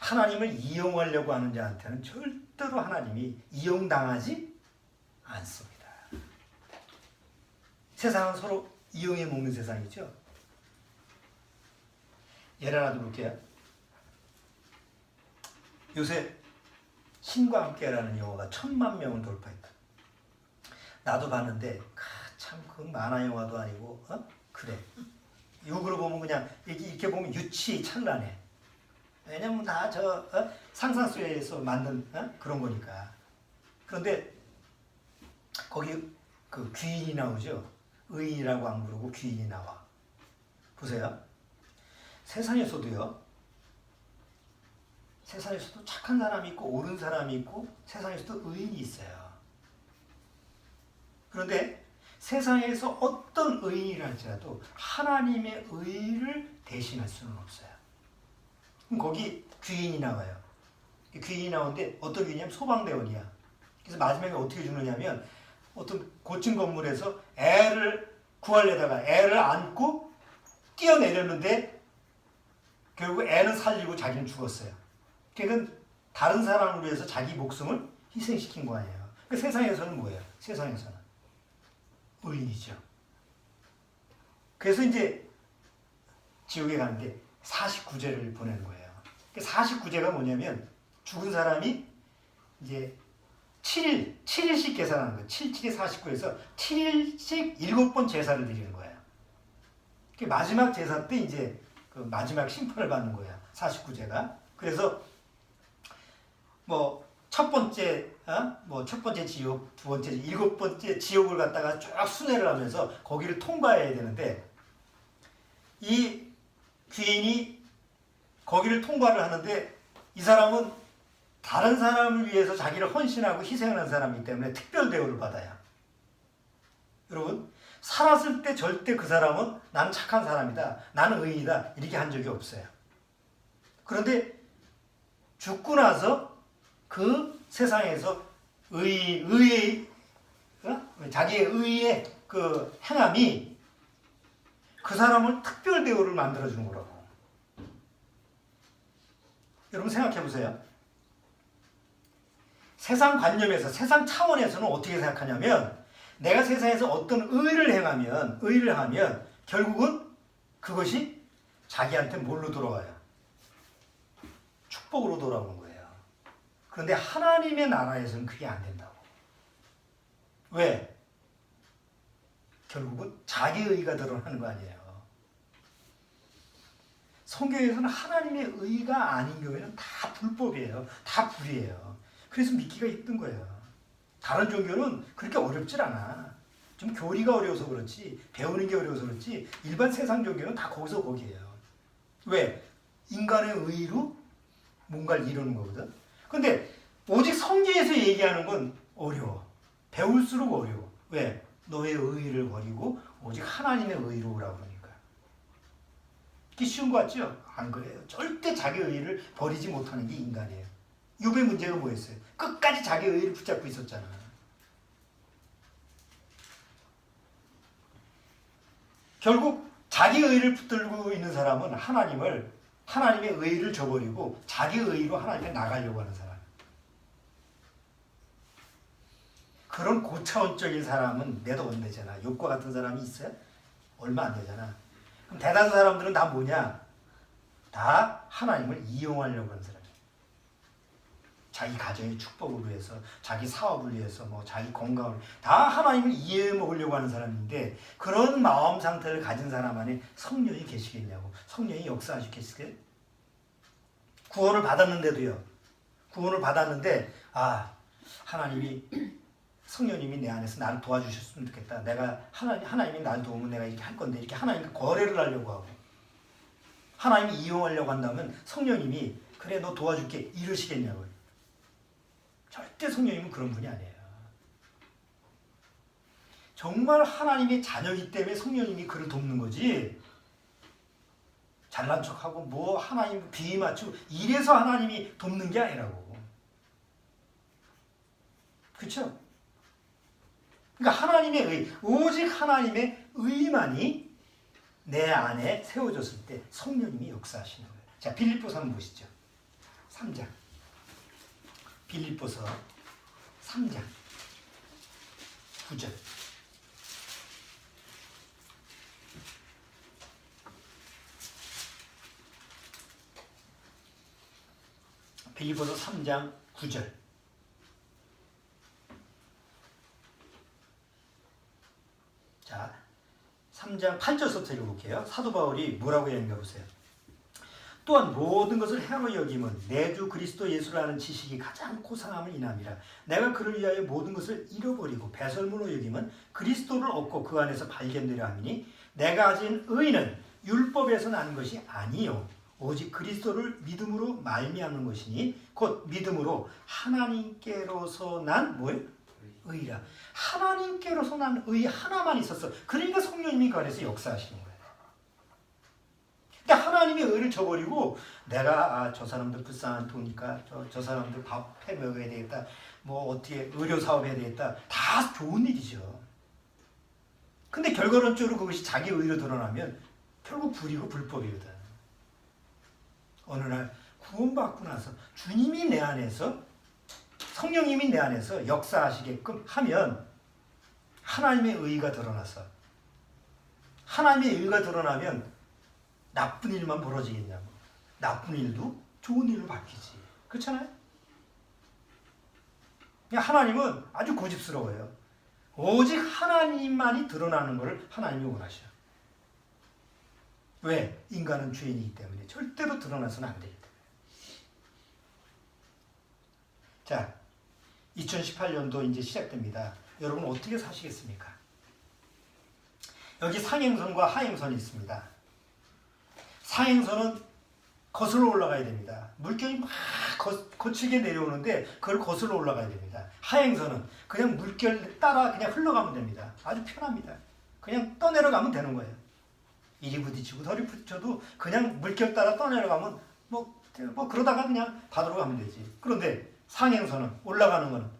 하나님을 이용하려고 하는 자한테는 절대로 하나님이 이용당하지 않습니다. 세상은 서로 이용해 먹는 세상이죠. 예를 하나 들어볼게요. 요새 신과 함께라는 영화가 1000만 명을 돌파했다. 나도 봤는데 참 그건 만화 영화도 아니고 그래. 욕으로 보면 그냥 이렇게 보면 유치찬란해. 왜냐면 다 상상 속에서 만든 그런 거니까. 그런데 거기 그 귀인이 나오죠. 의인이라고 안 부르고 귀인이 나와. 보세요. 세상에서도 착한 사람이 있고 옳은 사람이 있고 세상에서도 의인이 있어요. 그런데 세상에서 어떤 의인이라 할지라도 하나님의 의를 대신할 수는 없어요. 그럼 거기 귀인이 나와요. 귀인이 나오는데 어떤 귀인이냐면 소방대원이야. 그래서 마지막에 어떻게 죽느냐면 어떤 고층 건물에서 애를 구하려다가 애를 안고 뛰어내렸는데 결국 애는 살리고 자기는 죽었어요. 그러니까 다른 사람을 위해서 자기 목숨을 희생시킨 거 아니에요. 그러니까 세상에서는 뭐예요? 세상에서는 의인이죠. 그래서 이제 지옥에 가는데 49제를 보내는 거예요. 49제가 뭐냐면 죽은 사람이 이제 7일씩 계산하는 거예요. 7, 7이 49에서 7일씩 7번 제사를 드리는 거예요. 마지막 제사 때 이제 그 마지막 심판을 받는 거예요. 49제가. 그래서 첫 번째 지옥, 두 번째, 7번째 지옥을 갖다가 쭉 순회를 하면서 거기를 통과해야 되는데 이 귀인이 거기를 통과를 하는데 이 사람은 다른 사람을 위해서 자기를 헌신하고 희생을 한 사람이기 때문에 특별 대우를 받아요. 여러분, 살았을 때 절대 그 사람은 나는 착한 사람이다, 나는 의인이다 이렇게 한 적이 없어요. 그런데 죽고 나서 그 세상에서 자기의 의의 그 행함이 그 사람을 특별 대우를 만들어주는 거라고. 여러분 생각해 보세요. 세상 관념에서, 세상 차원에서는 어떻게 생각하냐면 내가 세상에서 어떤 의를 하면 결국은 그것이 자기한테 뭘로 돌아와요? 축복으로 돌아오는 거예요. 그런데 하나님의 나라에서는 그게 안 된다고. 왜? 결국은 자기 의가 드러나는 거 아니에요. 성경에서는 하나님의 의가 아닌 경우에는 다 불법이에요. 다 불이에요. 그래서 믿기가 힘든 거예요. 다른 종교는 그렇게 어렵질 않아. 좀 교리가 어려워서 그렇지, 배우는 게 어려워서 그렇지, 일반 세상 종교는 다 거기서 거기에요. 왜? 인간의 의로 뭔가를 이루는 거거든. 근데 오직 성경에서 얘기하는 건 어려워. 배울수록 어려워. 왜? 너의 의의를 버리고 오직 하나님의 의로 오라고 그러니까. 이게 쉬운 거 같죠? 안 그래요. 절대 자기 의의를 버리지 못하는 게 인간이에요. 욥의 문제가 뭐였어요? 끝까지 자기 의의를 붙잡고 있었잖아. 결국 자기 의의를 붙들고 있는 사람은 하나님의 의의를 저버리고 자기 의의로 하나님께 나가려고 하는 사람. 그런 고차원적인 사람은 내도 안 되잖아. 욥과 같은 사람이 있어요? 얼마 안 되잖아. 그럼 대단한 사람들은 다 뭐냐? 다 하나님을 이용하려고 하는 사람이에요. 자기 가정의 축복을 위해서, 자기 사업을 위해서, 뭐 자기 건강을 다 하나님을 이해해 먹으려고 하는 사람인데 그런 마음 상태를 가진 사람 안에 성령이 계시겠냐고. 성령이 역사하시겠어요? 구원을 받았는데도요. 구원을 받았는데 하나님이 성령님이 내 안에서 나를 도와주셨으면 좋겠다. 내가 하나님이 나를 도우면 내가 이렇게 할 건데 이렇게 하나님과 거래를 하려고 하고 하나님이 이용하려고 한다면 성령님이 그래 너 도와줄게 이러시겠냐고요. 절대 성령님은 그런 분이 아니에요. 정말 하나님의 자녀이기 때문에 성령님이 그를 돕는 거지. 잘난 척하고 뭐 하나님 비위 맞추고 이래서 하나님이 돕는 게 아니라고. 그렇죠? 그러니까 하나님의 의, 오직 하나님의 의만이 내 안에 세워졌을 때 성령님이 역사하시는 거예요. 자, 빌립보서 한번 보시죠. 3장. 빌립보서 3장 9절. 빌립보서 3장 9절. 자, 3장 8절부터 읽어볼게요. 사도 바울이 뭐라고 얘기하는가 보세요. 또한 모든 것을 행하여 여김은 내 주 그리스도 예수를 아는 지식이 가장 고상함을 인함이라. 내가 그를 위하여 모든 것을 잃어버리고 배설물로 여김은 그리스도를 얻고 그 안에서 발견되려 함이니 내가 가진 의는 율법에서 나는 것이 아니요 오직 그리스도를 믿음으로 말미암는 것이니 곧 믿음으로 하나님께로서 난 뭐예요? 의라. 하나님께로서 난 의 하나만 있었어. 그러니까 성령님이 그 안에서 역사하시는 거예요. 그러니까 하나님의 의를 저버리고 내가 저 사람들 불쌍한 도니까 저 사람들 밥 해 먹어야 되겠다. 뭐 어떻게 의료 사업 해야 되겠다. 다 좋은 일이죠. 근데 결과론적으로 그것이 자기 의로 드러나면 결국 불이고 불법이거든. 어느 날 구원받고 나서 주님이 내 안에서 성령님이 내 안에서 역사하시게끔 하면 하나님의 의가 드러나서 하나님의 의가 드러나면 나쁜 일만 벌어지겠냐고. 나쁜 일도 좋은 일로 바뀌지. 그렇잖아요? 하나님은 아주 고집스러워요. 오직 하나님만이 드러나는 것을 하나님이 원하셔. 왜? 인간은 죄인이기 때문에 절대로 드러나서는 안 되기 때문에. 자, 2018년도 이제 시작됩니다. 여러분 어떻게 사시겠습니까? 여기 상행선과 하행선이 있습니다. 상행선은 거슬러 올라가야 됩니다. 물결이 막 거칠게 내려오는데 그걸 거슬러 올라가야 됩니다. 하행선은 그냥 물결 따라 그냥 흘러가면 됩니다. 아주 편합니다. 그냥 떠내려가면 되는 거예요. 이리 부딪히고 저리 부딪혀도 그냥 물결 따라 떠내려가면 뭐 그러다가 그냥 바다로 가면 되지. 그런데 상행선은 올라가는 거는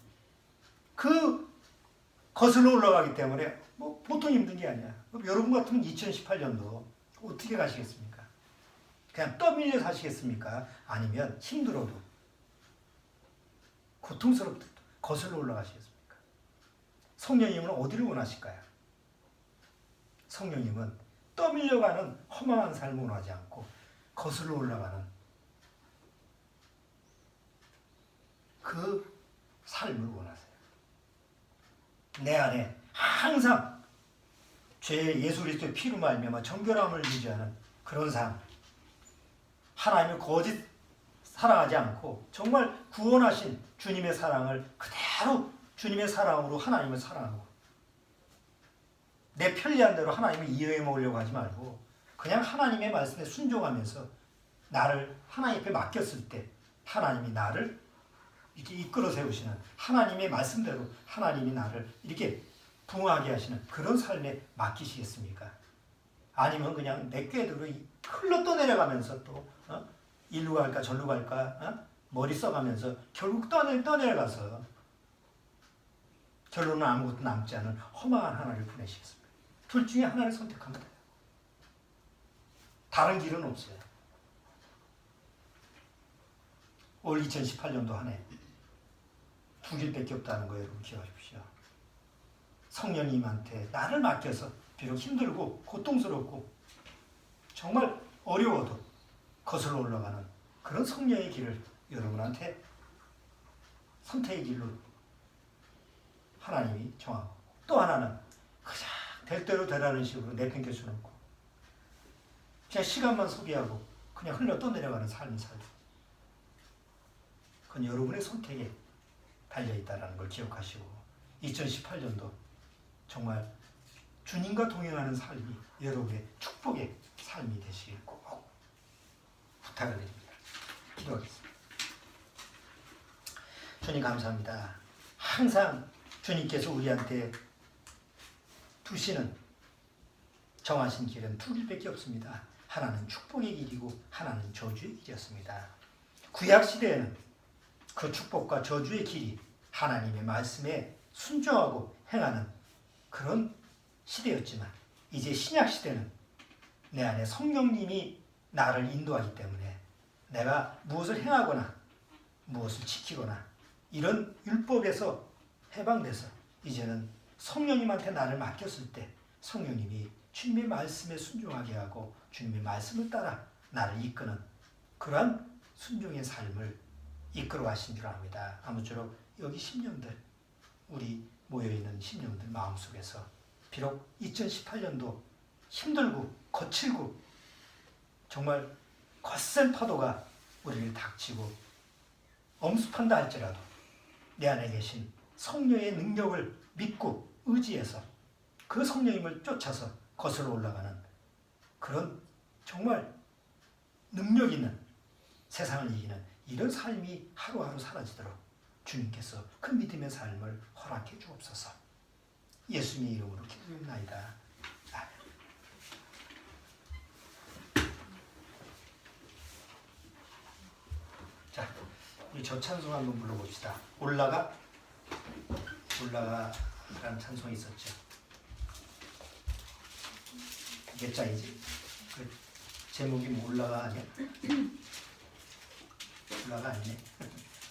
그 거슬러 올라가기 때문에 뭐 보통 힘든 게 아니야. 여러분 같으면 2018년도 어떻게 가시겠습니까? 그냥 떠밀려 사시겠습니까? 아니면 힘들어도 고통스럽도 거슬러 올라가시겠습니까? 성령님은 어디를 원하실까요? 성령님은 떠밀려가는 허망한 삶을 원하지 않고 거슬러 올라가는 그 삶을 원하세요. 내 안에 항상 죄 예수 그리스도의 피로 말미암아 정결함을 유지하는 그런 삶. 하나님을 거짓 사랑하지 않고 정말 구원하신 주님의 사랑을 그대로 주님의 사랑으로 하나님을 사랑하고 내 편리한 대로 하나님을 이해해 먹으려고 하지 말고 그냥 하나님의 말씀에 순종하면서 나를 하나님 앞에 맡겼을 때 하나님이 나를 이렇게 이끌어 세우시는 하나님의 말씀대로 하나님이 나를 이렇게 부응하게 하시는 그런 삶에 맡기시겠습니까? 아니면 그냥 내 꾀대로 흘러 떠내려가면서 또 일로 갈까 절로 갈까 머리 써가면서 결국 떠내려가서 결론은 아무것도 남지 않은 허망한 하나를 보내시겠습니다. 둘 중에 하나를 선택하면 돼요. 다른 길은 없어요. 올 2018년도 한 해 두 길밖에 없다는 거 여러분 기억하십시오. 성령님한테 나를 맡겨서 비록 힘들고 고통스럽고 정말 어려워도 거슬러 올라가는 그런 성령의 길을 여러분한테 선택의 길로 하나님이 정하고, 또 하나는 그냥 될 대로 되라는 식으로 내팽겨 주놓고 그냥 시간만 소비하고 그냥 흘러 떠내려가는 삶이 살고, 그건 여러분의 선택에 달려있다는 걸 기억하시고 2018년도 정말 주님과 동행하는 삶이 여러분의 축복의 삶이 되시길 꼭 부탁을 드립니다. 기도하겠습니다. 주님 감사합니다. 항상 주님께서 우리한테 두시는 정하신 길은 두 길밖에 없습니다. 하나는 축복의 길이고 하나는 저주의 길이었습니다. 구약시대에는 그 축복과 저주의 길이 하나님의 말씀에 순종하고 행하는 그런 시대였지만, 이제 신약시대는 내 안에 성령님이 나를 인도하기 때문에 내가 무엇을 행하거나 무엇을 지키거나 이런 율법에서 해방돼서 이제는 성령님한테 나를 맡겼을 때 성령님이 주님의 말씀에 순종하게 하고 주님의 말씀을 따라 나를 이끄는 그러한 순종의 삶을 이끌어 하신 줄 압니다. 아무쪼록 여기 심령들, 우리 모여있는 심령들 마음속에서 비록 2018년도 힘들고 거칠고 정말 거센 파도가 우리를 닥치고 엄습한다 할지라도 내 안에 계신 성령의 능력을 믿고 의지해서 그 성령님을 쫓아서 거슬러 올라가는 그런 정말 능력 있는 세상을 이기는 이런 삶이 하루하루 사라지도록 주님께서 그 믿음의 삶을 허락해 주옵소서. 예수님의 이름으로 기도합나이다. 자, 우리 저 찬송 한번 불러봅시다. 올라가라는 찬송이 있었죠. 몇 장이지? 그 제목이 뭐 올라가 아니야? 올라가 아니네.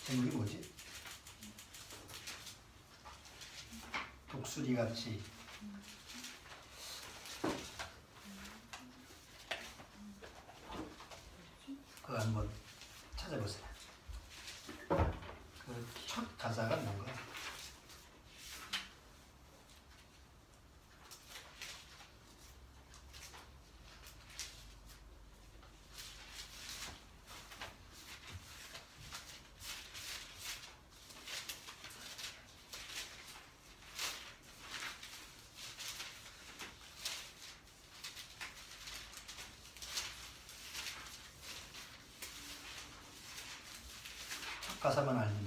제목이 뭐지? 독수리같이 그거 한번 찾아보세요. 그 첫 가사가 뭔가? 가사만 알면